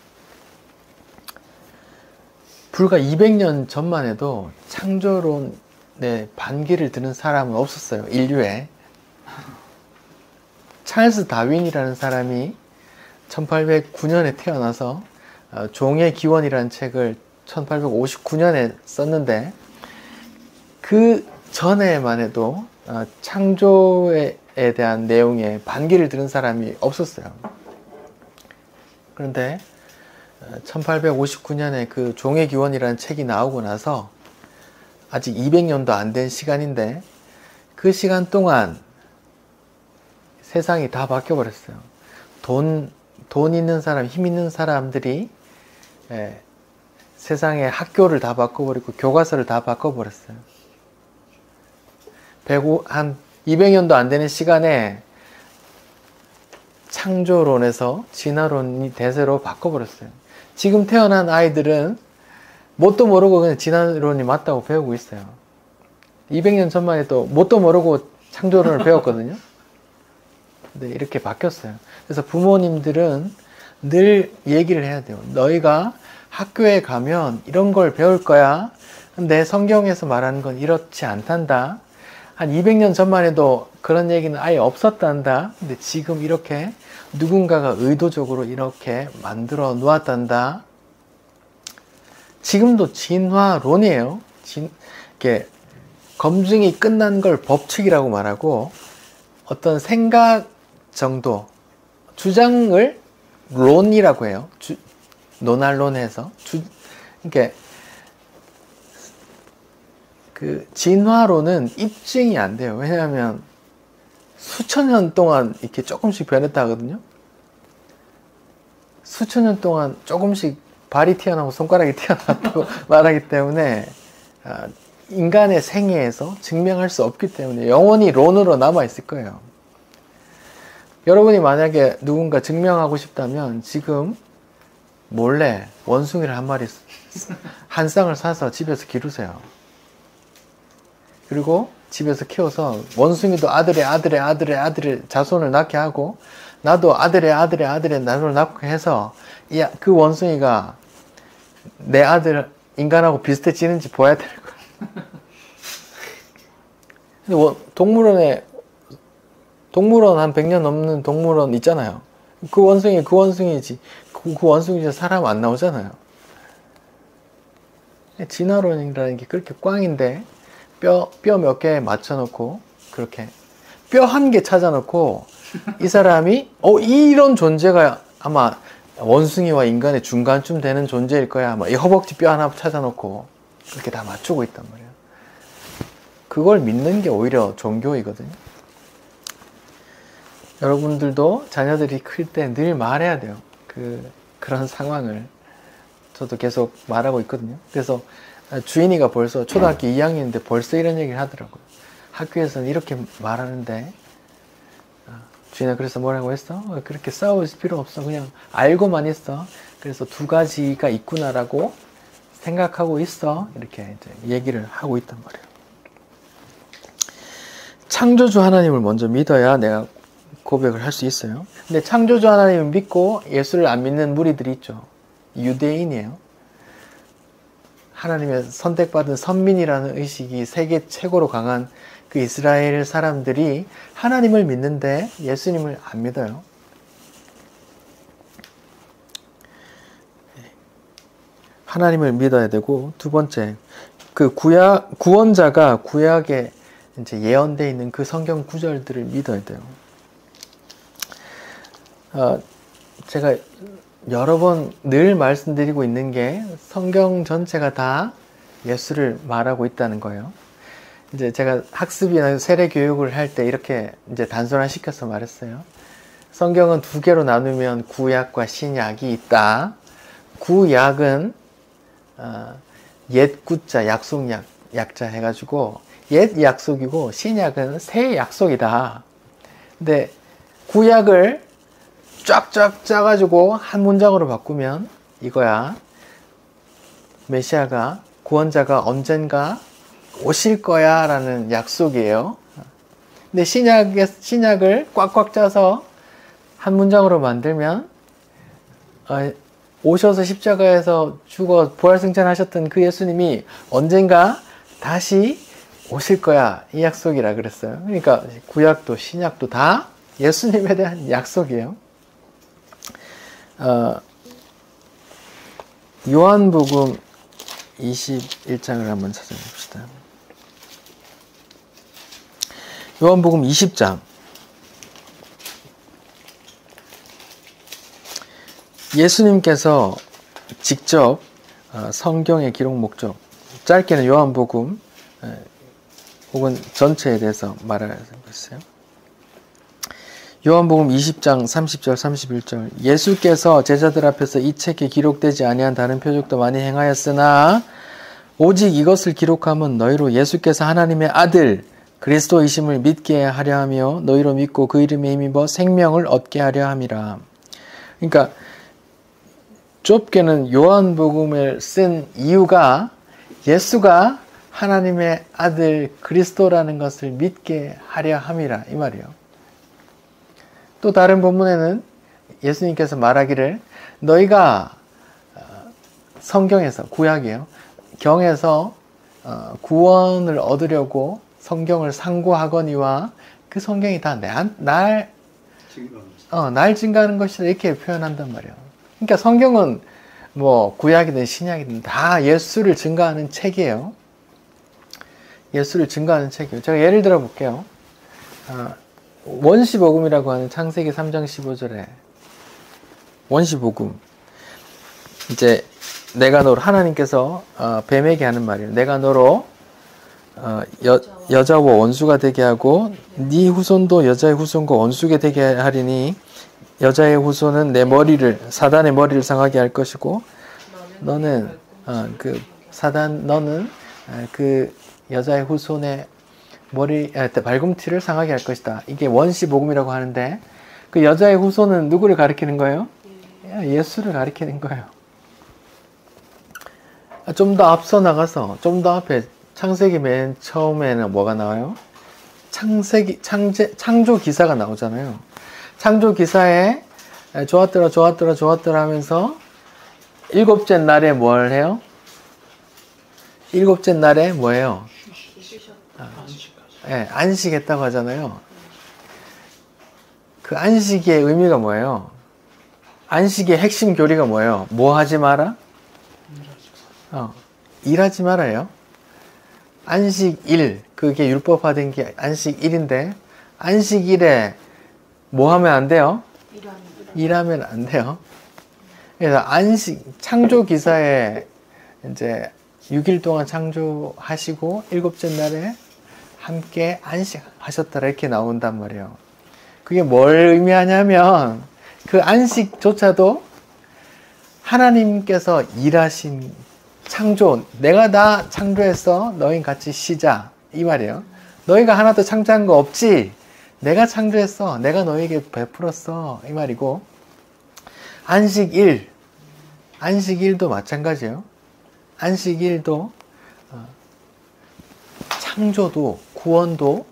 불과 200년 전만 해도 창조론 네, 반기를 드는 사람은 없었어요. 인류에. 찰스 다윈이라는 사람이 1809년에 태어나서 종의 기원이라는 책을 1859년에 썼는데, 그 전에만 해도 창조에 대한 내용에 반기를 드는 사람이 없었어요. 그런데 1859년에 그 종의 기원이라는 책이 나오고 나서 아직 200년도 안 된 시간인데, 그 시간 동안 세상이 다 바뀌어 버렸어요. 돈 있는 사람, 힘 있는 사람들이 세상의 학교를 다 바꿔버리고 교과서를 다 바꿔버렸어요. 한 200년도 안 되는 시간에 창조론에서 진화론이 대세로 바꿔버렸어요. 지금 태어난 아이들은 뭣도 모르고 그냥 진화론이 맞다고 배우고 있어요. 200년 전만 해도 뭣도 모르고 창조론을 배웠거든요. 근데 이렇게 바뀌었어요. 그래서 부모님들은 늘 얘기를 해야 돼요. 너희가 학교에 가면 이런 걸 배울 거야. 근데 성경에서 말하는 건 이렇지 않단다. 한 200년 전만 해도 그런 얘기는 아예 없었단다. 근데 지금 이렇게 누군가가 의도적으로 이렇게 만들어 놓았단다. 지금도 진화론이에요. 이렇게 검증이 끝난 걸 법칙이라고 말하고, 어떤 생각 정도, 주장을 론이라고 해요. 논할론해서. 이렇게 그 진화론은 입증이 안 돼요. 왜냐하면 수천 년 동안 이렇게 조금씩 변했다 하거든요. 수천 년 동안 조금씩 발이 튀어나오고 손가락이 튀어나왔다고 말하기 때문에 인간의 생애에서 증명할 수 없기 때문에 영원히 론으로 남아있을 거예요. 여러분이 만약에 누군가 증명하고 싶다면 지금 몰래 원숭이를 한 마리, 한 쌍을 사서 집에서 기르세요. 그리고 집에서 키워서 원숭이도 아들의 자손을 낳게 하고, 나도 아들의 자손을 낳게 해서 그 원숭이가 내 아들 인간하고 비슷해지는지 보아야 될 거야. 동물원 한 100년 넘는 동물원 있잖아요. 그 원숭이지. 그 원숭이지 사람 안 나오잖아요. 진화론이라는 게 그렇게 꽝인데, 뼈 몇 개 맞춰놓고, 그렇게 뼈 한 개 찾아놓고, 이 사람이 이런 존재가 아마 원숭이와 인간의 중간쯤 되는 존재일 거야. 아마 이 허벅지 뼈 하나 찾아놓고 그렇게 다 맞추고 있단 말이에요. 그걸 믿는 게 오히려 종교이거든요. 여러분들도 자녀들이 클 때 늘 말해야 돼요. 그런 상황을 저도 계속 말하고 있거든요. 그래서 주인이가 벌써 초등학교 2학년인데 벌써 이런 얘기를 하더라고요. 학교에서는 이렇게 말하는데, 주인아 그래서 뭐라고 했어? 그렇게 싸울 필요 없어. 그냥 알고만 있어. 그래서 두 가지가 있구나라고 생각하고 있어. 이렇게 이제 얘기를 하고 있단 말이에요. 창조주 하나님을 먼저 믿어야 내가 고백을 할 수 있어요. 근데 창조주 하나님을 믿고 예수를 안 믿는 무리들이 있죠. 유대인이에요. 하나님의 선택받은 선민이라는 의식이 세계 최고로 강한 그 이스라엘 사람들이 하나님을 믿는데 예수님을 안 믿어요. 하나님을 믿어야 되고, 두 번째, 그 구원자가 구약에 이제 예언되어 있는 그 성경 구절들을 믿어야 돼요. 제가 여러 번 늘 말씀드리고 있는 게 성경 전체가 다 예수를 말하고 있다는 거예요. 이제 제가 학습이나 세례 교육을 할 때 이렇게 이제 단순화시켜서 말했어요. 성경은 두 개로 나누면 구약과 신약이 있다. 구약은 옛 구자 약속약 약자 해가지고 옛 약속이고, 신약은 새 약속이다. 근데 구약을 쫙쫙 짜가지고 한 문장으로 바꾸면 이거야. 메시아가, 구원자가 언젠가 오실 거야 라는 약속이에요. 근데 신약을 꽉꽉 짜서 한 문장으로 만들면, 오셔서 십자가에서 죽어 부활승천하셨던 그 예수님이 언젠가 다시 오실 거야. 이 약속이라 그랬어요. 그러니까 구약도 신약도 다 예수님에 대한 약속이에요. 요한복음 21장을 한번 찾아봅시다. 요한복음 20장. 예수님께서 직접 성경의 기록 목적, 짧게는 요한복음 혹은 전체에 대해서 말하고 있어요. 요한복음 20장 30절 31절 예수께서 제자들 앞에서 이 책에 기록되지 아니한 다른 표적도 많이 행하였으나 오직 이것을 기록함은 너희로 예수께서 하나님의 아들 그리스도이심을 믿게 하려 하며 너희로 믿고 그 이름에 힘입어 생명을 얻게 하려 함이라. 그러니까 좁게는 요한복음을 쓴 이유가 예수가 하나님의 아들 그리스도라는 것을 믿게 하려 함이라 이 말이에요. 또 다른 본문에는 예수님께서 말하기를 너희가 성경에서 구약이에요. 경에서 구원을 얻으려고 성경을 상고하거니와 그 성경이 다 날 증거하는 것이다 이렇게 표현한단 말이에요. 그러니까 성경은 뭐 구약이든 신약이든 다 예수를 증거하는 책이에요. 예수를 증거하는 책이에요. 제가 예를 들어 볼게요. 원시복음이라고 하는 창세기 3장 15절에 원시복음 이제 내가 너로 하나님께서 뱀에게 하는 말이에요. 내가 너로 여자와 원수가 되게 하고 네 후손도 여자의 후손과 원수가 되게 하리니 여자의 후손은 내 머리를 사단의 머리를 상하게 할 것이고 너는 너는 그 여자의 후손의 발꿈치를 상하게 할 것이다. 이게 원시복음이라고 하는데 그 여자의 후손은 누구를 가리키는 거예요? 예수를 가리키는 거예요. 좀 더 앞서 나가서 좀 더 앞에 창세기 맨 처음에는 뭐가 나와요? 창조 기사가 나오잖아요. 창조 기사에 좋았더라 하면서 일곱째 날에 뭘 해요? 일곱째 날에 뭐예요? 안식했다고 하잖아요. 그 안식의 의미가 뭐예요? 안식의 핵심 교리가 뭐예요? 뭐 하지 마라? 일하지 말아요. 안식일, 그게 율법화된 게 안식일인데 안식일에 뭐 하면 안 돼요? 일하면 안 돼요. 그래서 창조 기사에 이제 6일 동안 창조하시고 일곱째 날에 함께 안식하셨더라 이렇게 나온단 말이에요. 그게 뭘 의미하냐면 그 안식조차도 하나님께서 일하신 창조, 내가 다 창조했어. 너희 같이 쉬자. 이 말이에요. 너희가 하나도 창조한 거 없지? 내가 창조했어. 내가 너희에게 베풀었어. 이 말이고 안식일도 마찬가지예요. 안식일도 창조도 구원도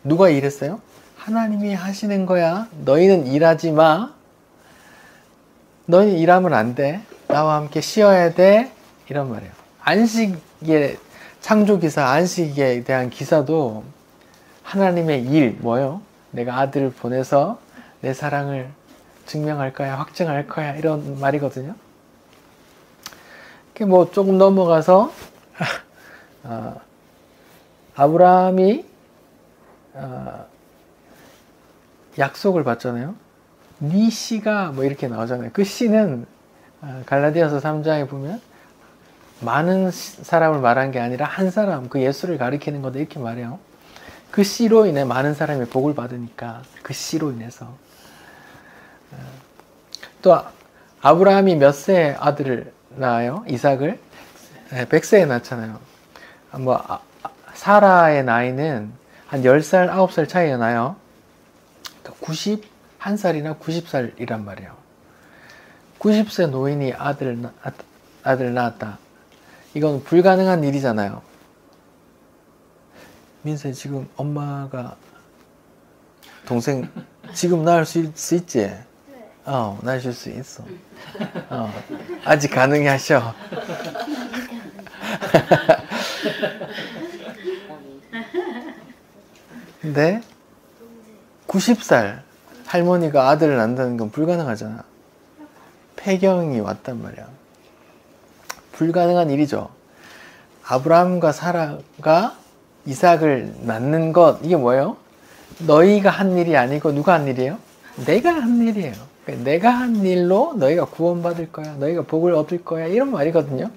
누가 일했어요? 하나님이 하시는 거야. 너희는 일하지 마. 너희는 일하면 안 돼. 나와 함께 쉬어야 돼. 이런 말이에요. 안식의 창조기사, 안식에 대한 기사도 하나님의 일, 뭐요? 내가 아들을 보내서 내 사랑을 증명할 거야, 확증할 거야, 이런 말이거든요. 뭐 조금 넘어가서 아브라함이 약속을 받잖아요. 네 씨가 뭐 이렇게 나오잖아요. 그 씨는 갈라디아서 3장에 보면 많은 사람을 말한 게 아니라 한 사람, 그 예수를 가리키는 거다 이렇게 말해요. 그 씨로 인해 많은 사람이 복을 받으니까 그 씨로 인해서. 또 아브라함이 몇 세에 아들을 낳아요? 이삭을? 100세에 낳잖아요. 뭐 사라의 나이는 한 10살, 9살 차이가 나요. 91살이나 90살이란 말이에요. 90세 노인이 아들 낳았다. 이건 불가능한 일이잖아요. 민세 지금 엄마가 동생 지금 낳을 수 있지? 네. 낳으실 수 있어. 아직 가능하셔. 근데 90살 할머니가 아들을 낳는다는 건 불가능하잖아. 폐경이 왔단 말이야. 불가능한 일이죠. 아브라함과 사라가 이삭을 낳는 것, 이게 뭐예요? 너희가 한 일이 아니고 누가 한 일이에요? 내가 한 일이에요. 그러니까 내가 한 일로 너희가 구원받을 거야. 너희가 복을 얻을 거야. 이런 말이거든요.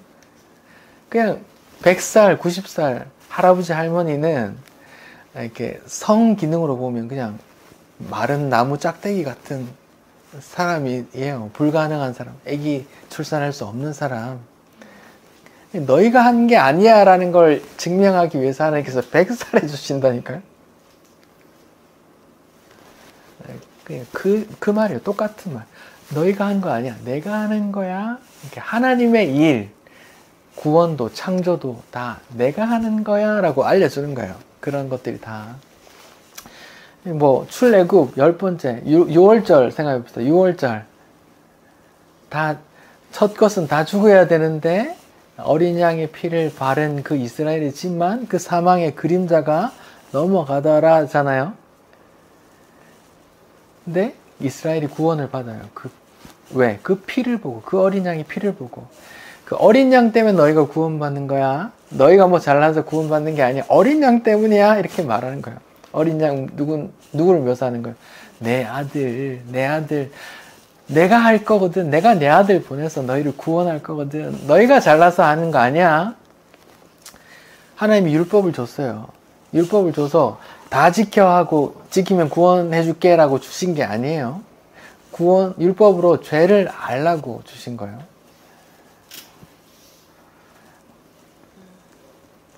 그냥 100살, 90살 할아버지 할머니는 이렇게 성기능으로 보면 그냥 마른 나무 짝대기 같은 사람이에요. 불가능한 사람. 아기 출산할 수 없는 사람. 너희가 한 게 아니야 라는 걸 증명하기 위해서 하나님께서 100살 해주신다니까요. 그 말이에요. 똑같은 말. 너희가 한 거 아니야. 내가 하는 거야. 이렇게 하나님의 일, 구원도 창조도 다 내가 하는 거야 라고 알려주는 거예요. 그런 것들이 다. 뭐 출애굽 10번째 6월절 생각해봅시다. 6월절 다 첫 것은 다 죽어야 되는데 어린 양의 피를 바른 그 이스라엘의 집만 그 사망의 그림자가 넘어가더라잖아요. 근데 이스라엘이 구원을 받아요. 왜? 그 피를 보고, 그 어린 양의 피를 보고. 그 어린 양 때문에 너희가 구원받는 거야. 너희가 뭐 잘나서 구원받는 게 아니야. 어린 양 때문이야. 이렇게 말하는 거예요. 어린 양 누구를 묘사하는 거예요? 내 아들. 내가 할 거거든. 내가 내 아들 보내서 너희를 구원할 거거든. 너희가 잘나서 하는 거 아니야. 하나님이 율법을 줬어요. 율법을 줘서 다 지키면 구원해 줄게 라고 주신 게 아니에요. 율법으로 죄를 알라고 주신 거예요.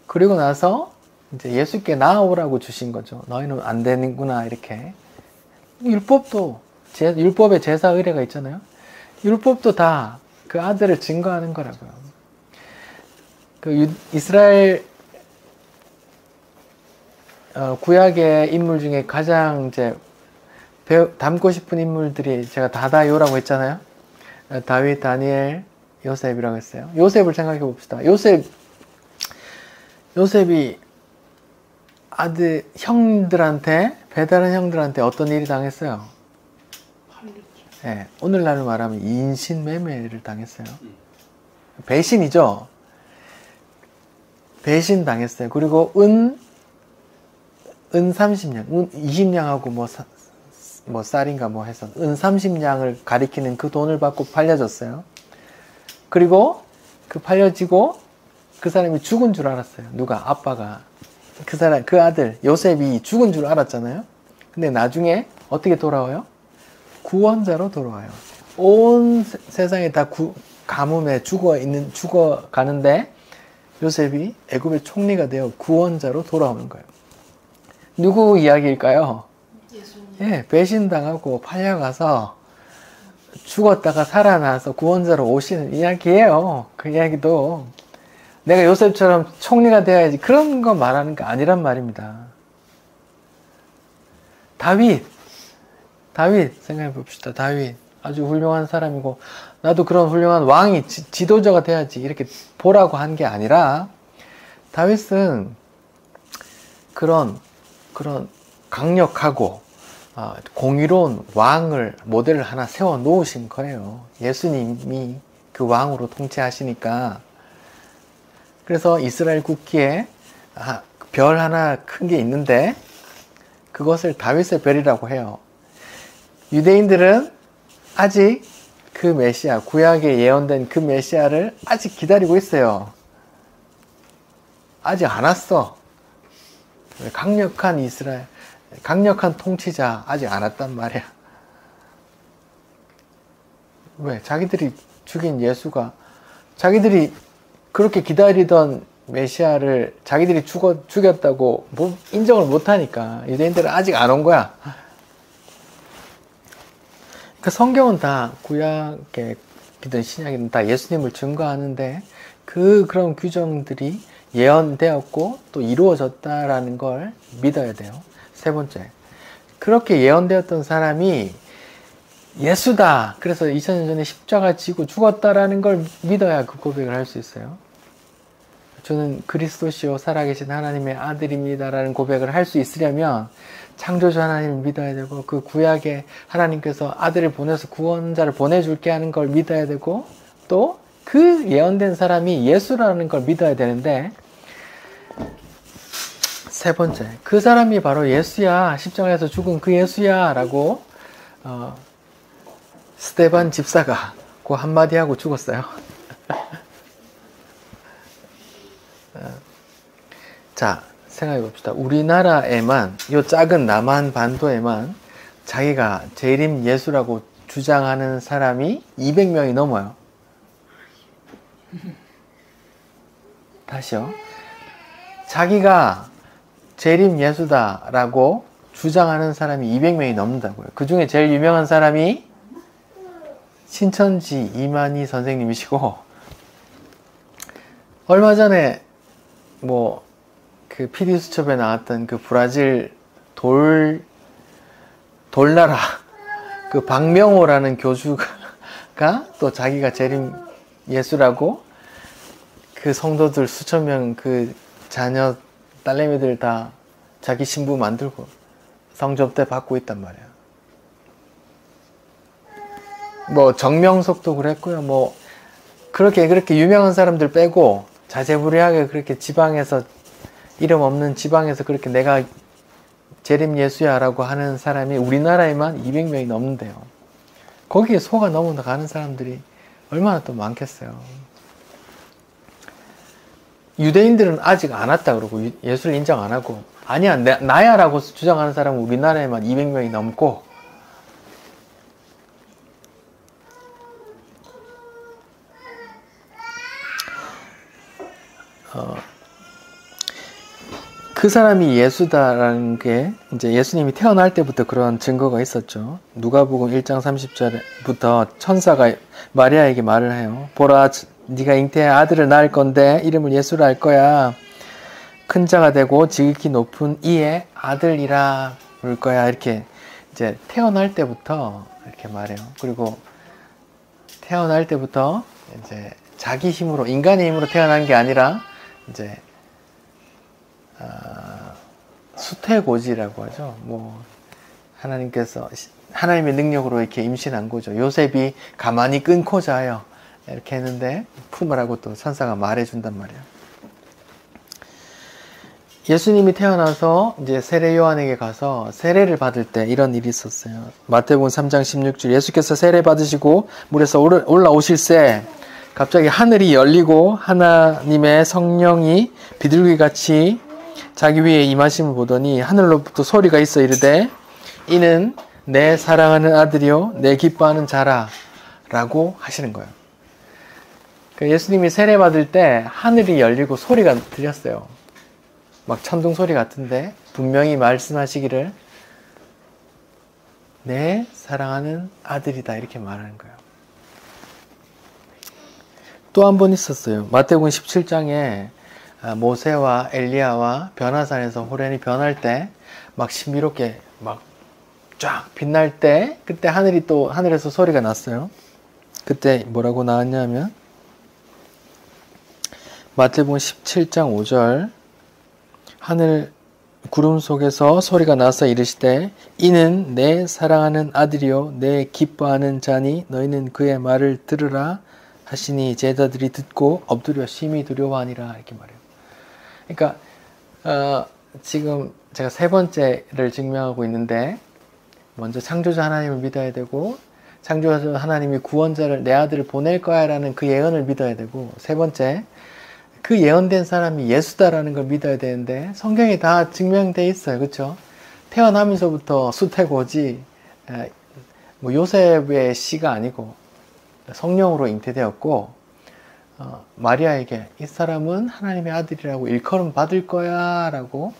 그리고 나서 이제 예수께 나아오라고 주신 거죠. 너희는 안 되는구나 이렇게. 율법에 제사 의례가 있잖아요. 율법도 다 그 아들을 증거하는 거라고요. 그 이스라엘 구약의 인물 중에 가장 이제 닮고 싶은 인물들이 제가 다다요라고 했잖아요. 다윗, 다니엘, 요셉이라고 했어요. 요셉을 생각해 봅시다. 요셉이 배다른 형들한테 어떤 일이 당했어요? 네, 오늘날로 말하면 인신매매를 당했어요. 배신이죠. 배신 당했어요. 그리고 은 30냥, 은 20냥하고 뭐 쌀인가 뭐 해서 은 30냥을 가리키는 그 돈을 받고 팔려졌어요. 그리고 팔려지고 그 사람이 죽은 줄 알았어요. 누가? 아빠가. 그 아들 요셉이 죽은 줄 알았잖아요. 근데 나중에 어떻게 돌아와요? 구원자로 돌아와요. 온 세상에 다 가뭄에 죽어가는데 요셉이 애굽의 총리가 되어 구원자로 돌아오는 거예요. 누구 이야기일까요? 예수님. 예, 배신당하고 팔려가서 죽었다가 살아나서 구원자로 오시는 이야기예요. 그 이야기도 내가 요셉처럼 총리가 되어야지 그런 거 말하는 게 아니란 말입니다. 다윗 생각해 봅시다. 다윗 아주 훌륭한 사람이고 나도 그런 훌륭한 왕이 지도자가 돼야지 이렇게 보라고 한 게 아니라 다윗은 그런 강력하고 공의로운 왕을 모델을 하나 세워 놓으신 거예요. 예수님이 그 왕으로 통치하시니까. 그래서 이스라엘 국기에 별 하나 큰 게 있는데 그것을 다윗의 별이라고 해요. 유대인들은 아직 그 메시아, 구약에 예언된 그 메시아를 아직 기다리고 있어요. 아직 안 왔어. 강력한 이스라엘, 강력한 통치자 아직 안 왔단 말이야. 왜? 자기들이 죽인 예수가 자기들이 그렇게 기다리던 메시아를 자기들이 죽였다고 인정을 못하니까 유대인들은 아직 안 온 거야. 그 성경은 다 구약이든 신약이든 다 예수님을 증거하는데 그런 규정들이 예언되었고 또 이루어졌다라는 걸 믿어야 돼요. 세 번째, 그렇게 예언되었던 사람이 예수다. 그래서 2000년 전에 십자가 지고 죽었다라는 걸 믿어야 그 고백을 할 수 있어요. 저는 그리스도시요 살아계신 하나님의 아들입니다라는 고백을 할 수 있으려면 창조주 하나님을 믿어야 되고 그 구약에 하나님께서 아들을 보내서 구원자를 보내줄게 하는 걸 믿어야 되고 또 그 예언된 사람이 예수라는 걸 믿어야 되는데 세 번째, 그 사람이 바로 예수야, 십자가에서 죽은 그 예수야 라고 스데반 집사가 그 한마디 하고 죽었어요. 자, 생각해 봅시다. 우리나라에만, 요 작은 남한 반도에만 자기가 재림 예수라고 주장하는 사람이 200명이 넘어요. 다시요. 자기가 재림 예수다라고 주장하는 사람이 200명이 넘는다고요. 그 중에 제일 유명한 사람이 신천지 이만희 선생님이시고, 얼마 전에 그 PD수첩에 나왔던 그 브라질 돌나라 그 박명호라는 교주가 또 자기가 재림 예수라고 그 성도들 수천 명 그 자녀 딸내미들 다 자기 신부 만들고 성접대 받고 있단 말이야. 정명석도 그랬고요. 그렇게 유명한 사람들 빼고 자재부리하게 그렇게 지방에서 이름 없는 지방에서 그렇게 내가 재림 예수야라고 하는 사람이 우리나라에만 200명이 넘는데요. 거기에 속아 넘어가는 사람들이 얼마나 또 많겠어요. 유대인들은 아직 안 왔다 그러고 예수를 인정 안 하고 아니야 나야 라고 주장하는 사람은 우리나라에만 200명이 넘고 그 사람이 예수다라는 게 이제 예수님이 태어날 때부터 그런 증거가 있었죠. 누가복음 1장 30절부터 천사가 마리아에게 말을 해요. 보라, 네가 잉태해 아들을 낳을 건데 이름을 예수라 할 거야. 큰 자가 되고 지극히 높은 이의 아들이라 부를 거야. 이렇게 이제 태어날 때부터 이렇게 말해요. 그리고 태어날 때부터 이제 자기 힘으로 인간의 힘으로 태어난 게 아니라 이제 수태고지라고 하죠. 하나님께서 하나님의 능력으로 이렇게 임신한 거죠. 요셉이 가만히 끊고 자요. 이렇게 했는데 품으라고 또 천사가 말해준단 말이에요. 예수님이 태어나서 이제 세례 요한에게 가서 세례를 받을 때 이런 일이 있었어요. 마태복음 3장 16절 예수께서 세례 받으시고 물에서 올라오실새 갑자기 하늘이 열리고 하나님의 성령이 비둘기같이 자기 위에 임하심을 보더니 하늘로부터 소리가 있어 이르되 이는 내 사랑하는 아들이요 내 기뻐하는 자라 라고 하시는 거예요. 예수님이 세례 받을 때 하늘이 열리고 소리가 들렸어요. 막 천둥 소리 같은데 분명히 말씀하시기를 내 사랑하는 아들이다 이렇게 말하는 거예요. 또 한 번 있었어요. 마태복음 17장에 모세와 엘리야와 변화산에서 호련히 변할 때 막 신비롭게 막 쫙 빛날 때 그때 하늘에서 소리가 났어요. 그때 뭐라고 나왔냐면 마태복음 17장 5절 하늘 구름 속에서 소리가 나서 이르시되 이는 내 사랑하는 아들이요 내 기뻐하는 자니 너희는 그의 말을 들으라 하시니 제자들이 듣고 엎드려 심히 두려워하니라 이렇게 말해요. 그러니까 지금 제가 세 번째를 증명하고 있는데 먼저 창조자 하나님을 믿어야 되고 창조자 하나님이 구원자를 내 아들을 보낼 거야 라는 그 예언을 믿어야 되고 세 번째 그 예언된 사람이 예수다라는 걸 믿어야 되는데 성경에 다 증명되어 있어요. 그렇죠? 태어나면서부터 수태고지 요셉의 씨가 아니고 성령으로 잉태되었고 마리아에게 이 사람은 하나님의 아들이라고 일컬음 받을 거야 라고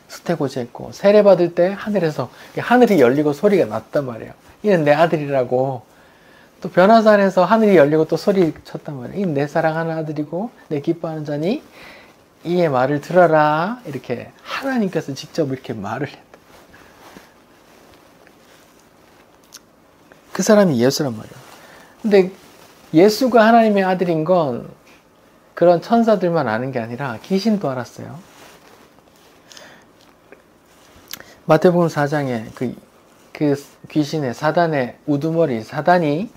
수태고지했고 세례 받을 때 하늘이 열리고 소리가 났단 말이에요. 이는 내 아들이라고. 또 변화산에서 하늘이 열리고 또 소리 쳤단 말이에요. 이는 내 사랑하는 아들이고 내 기뻐하는 자니 이의 말을 들어라. 이렇게 하나님께서 직접 이렇게 말을 했다. 그 사람이 예수란 말이에요. 근데 예수가 하나님의 아들인 건 그런 천사들만 아는 게 아니라 귀신도 알았어요. 마태복음 4장에 그 귀신의 사단의 우두머리 사단이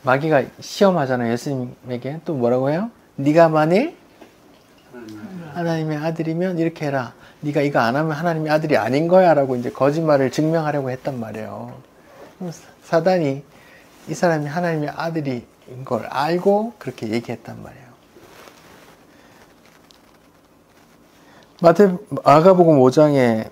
마귀가 시험하잖아요. 예수님에게 또 뭐라고 해요? 네가 만일 하나님의 아들이면 이렇게 해라. 네가 이거 안 하면 하나님의 아들이 아닌 거야 라고 이제 거짓말을 증명하려고 했단 말이에요. 사단이 이 사람이 하나님의 아들인 걸 알고 그렇게 얘기했단 말이에요. 마가복음 5장에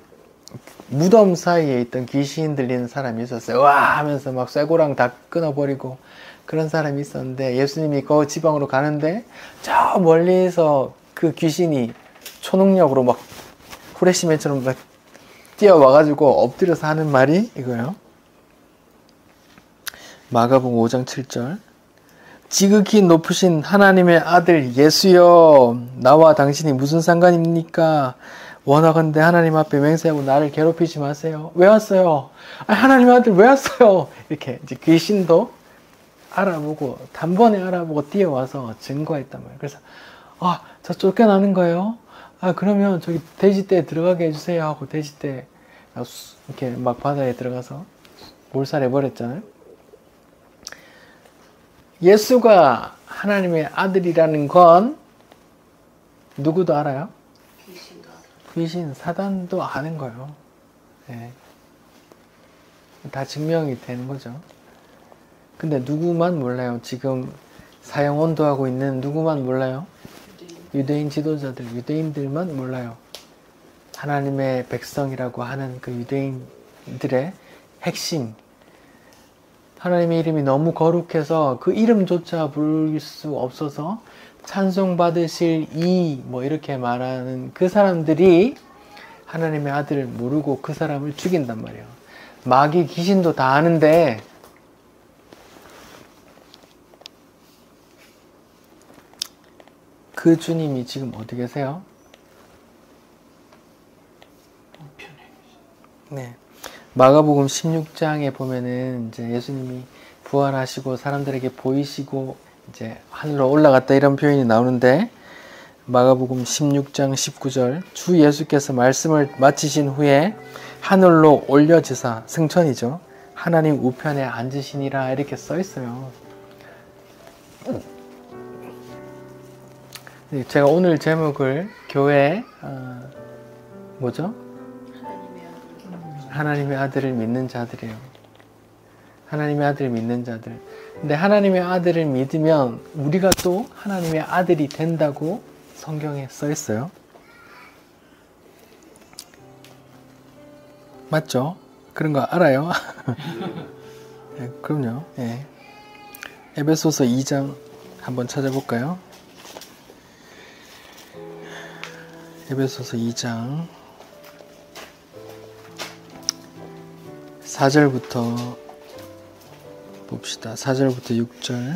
무덤 사이에 있던 귀신 들리는 사람이 있었어요. 와 하면서 막 쇠고랑 다 끊어버리고 그런 사람이 있었는데 예수님이 그 지방으로 가는데 저 멀리서 그 귀신이 초능력으로 막 후레시맨처럼 막 뛰어와가지고 엎드려서 하는 말이 이거예요. 마가복음 5장 7절 지극히 높으신 하나님의 아들 예수여 나와 당신이 무슨 상관입니까? 원하건대 하나님 앞에 맹세하고 나를 괴롭히지 마세요. 왜 왔어요? 하나님의 아들 왜 왔어요? 이렇게 이제 귀신도 알아보고 단번에 알아보고 뛰어와서 증거했단 말이에요. 그래서 저 쫓겨나는 거예요? 그러면 저기 돼지떼에 들어가게 해주세요 하고 돼지떼 이렇게 막 바다에 들어가서 몰살해 버렸잖아요. 예수가 하나님의 아들이라는 건 누구도 알아요? 귀신, 사단도 아는 거예요. 네. 다 증명이 되는 거죠. 근데 누구만 몰라요? 지금 사형 언도하고 있는 누구만 몰라요? 유대인 지도자들, 유대인들만 몰라요. 하나님의 백성이라고 하는 그 유대인들의 핵심. 하나님의 이름이 너무 거룩해서 그 이름조차 부를 수 없어서 찬송받으실 뭐 이렇게 말하는 그 사람들이 하나님의 아들을 모르고 그 사람을 죽인단 말이에요. 마귀 귀신도 다 아는데 그 주님이 지금 어디 계세요? 네. 마가복음 16장에 보면은 이제 예수님이 부활하시고 사람들에게 보이시고 이제 하늘로 올라갔다 이런 표현이 나오는데 마가복음 16장 19절 주 예수께서 말씀을 마치신 후에 하늘로 올려지사 승천이죠. 하나님 우편에 앉으시니라 이렇게 써 있어요. 제가 오늘 제목을 교회 뭐죠? 하나님의 아들을 믿는 자들이에요. 하나님의 아들을 믿는 자들. 근데 하나님의 아들을 믿으면 우리가 또 하나님의 아들이 된다고 성경에 써 있어요. 맞죠? 그런 거 알아요? 네, 그럼요. 네. 에베소서 2장 한번 찾아볼까요? 에베소서 2장 4절부터 봅시다. 4절부터 6절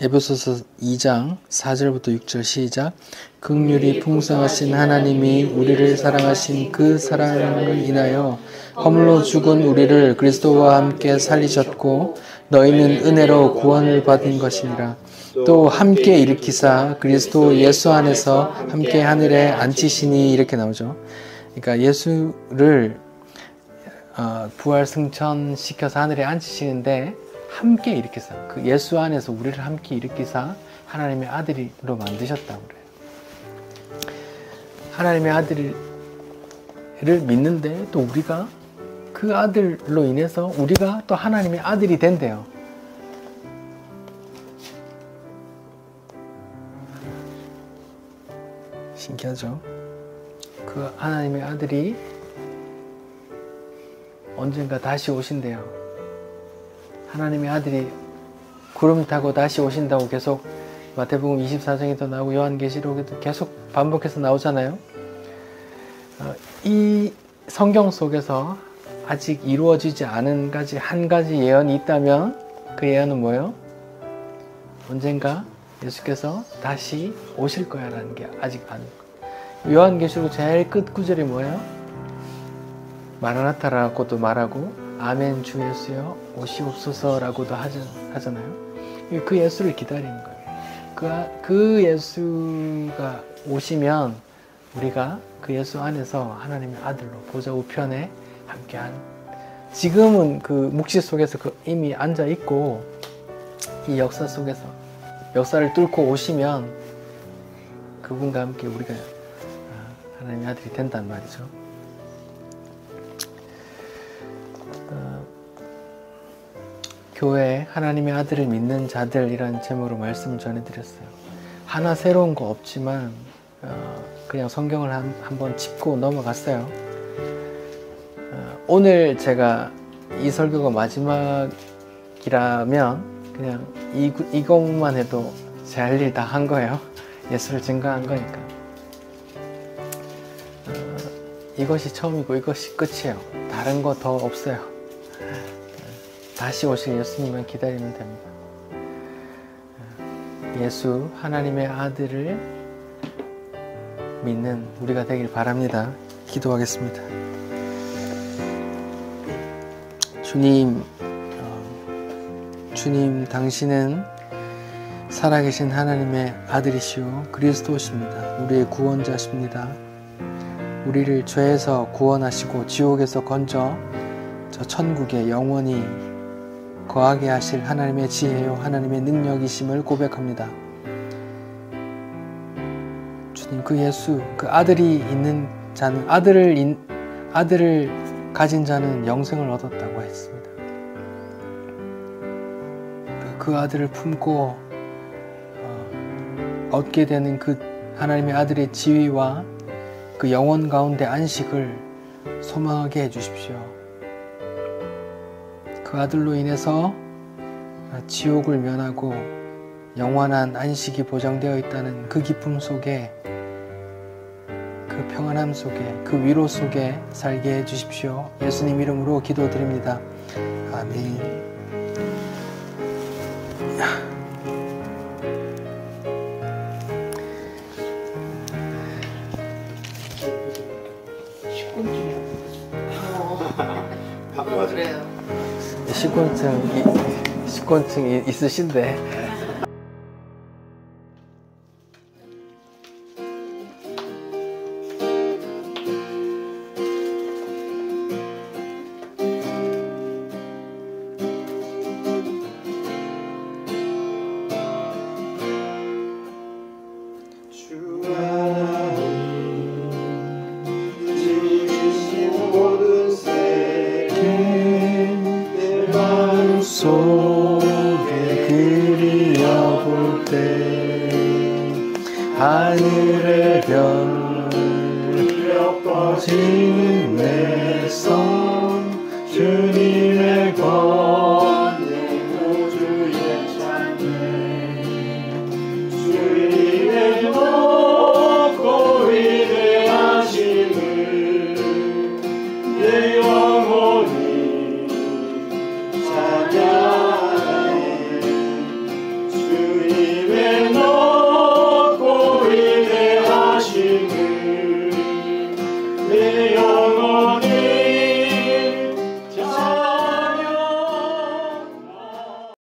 에베소서 2장 4절부터 6절 시작. 긍휼이 풍성하신 하나님이 우리를 사랑하신 그 사랑을 인하여 허물로 죽은 우리를 그리스도와 함께 살리셨고 너희는 은혜로 구원을 받은 것이니라. 또 함께 일으키사 그리스도 예수 안에서 함께 하늘에 앉히시니 이렇게 나오죠. 그러니까 예수를 부활 승천시켜서 하늘에 앉히시는데 함께 일으키사 그 예수 안에서 우리를 함께 일으키사 하나님의 아들로 만드셨다고 그래요. 하나님의 아들을 믿는데 또 우리가 그 아들로 인해서 우리가 또 하나님의 아들이 된대요. 신기하죠? 그 하나님의 아들이 언젠가 다시 오신대요. 하나님의 아들이 구름 타고 다시 오신다고 계속 마태복음 24장에도 나오고 요한계시록에도 계속 반복해서 나오잖아요. 이 성경 속에서 아직 이루어지지 않은 한 가지 예언이 있다면 그 예언은 뭐예요? 언젠가 예수께서 다시 오실 거야 라는 게 아직 안. 요한계시록 제일 끝 구절이 뭐예요? 마라나타라고도 말하고 아멘 주 예수여 오시옵소서라고도 하잖아요. 그 예수를 기다리는 거예요. 그 예수가 오시면 우리가 그 예수 안에서 하나님의 아들로 보좌 우편에 함께한, 지금은 그 묵시 속에서 이미 앉아 있고 이 역사 속에서 역사를 뚫고 오시면 그분과 함께 우리가 하나님의 아들이 된단 말이죠. 교회에 하나님의 아들을 믿는 자들이라는 제목으로 말씀을 전해드렸어요. 하나 새로운 거 없지만 그냥 성경을 한번 짚고 넘어갔어요. 오늘 제가 이 설교가 마지막이라면 그냥 이것만 해도 제 할 일 다 한 거예요. 예수를 증거한 거니까. 이것이 처음이고 이것이 끝이에요. 다른 거 더 없어요. 다시 오실 예수님만 기다리면 됩니다. 예수 하나님의 아들을 믿는 우리가 되길 바랍니다. 기도하겠습니다. 주님 당신은 살아계신 하나님의 아들이시오 그리스도십니다. 우리의 구원자십니다. 우리를 죄에서 구원하시고 지옥에서 건져 저 천국에 영원히 거하게 하실 하나님의 지혜요 하나님의 능력이심을 고백합니다. 주님, 그 예수, 그 아들이 있는 자는 아들을 가진 자는 영생을 얻었다고 했습니다. 그 아들을 품고 얻게 되는 그 하나님의 아들의 지위와 그 영원 가운데 안식을 소망하게 해주십시오. 그 아들로 인해서 지옥을 면하고 영원한 안식이 보장되어 있다는 그 기쁨 속에, 그 평안함 속에, 그 위로 속에 살게 해주십시오. 예수님 이름으로 기도드립니다. 아멘. 그래요. 식곤증 있으신데. 속에 그리어볼 때 하늘의 별 흘려 뻗치는 내 손 주님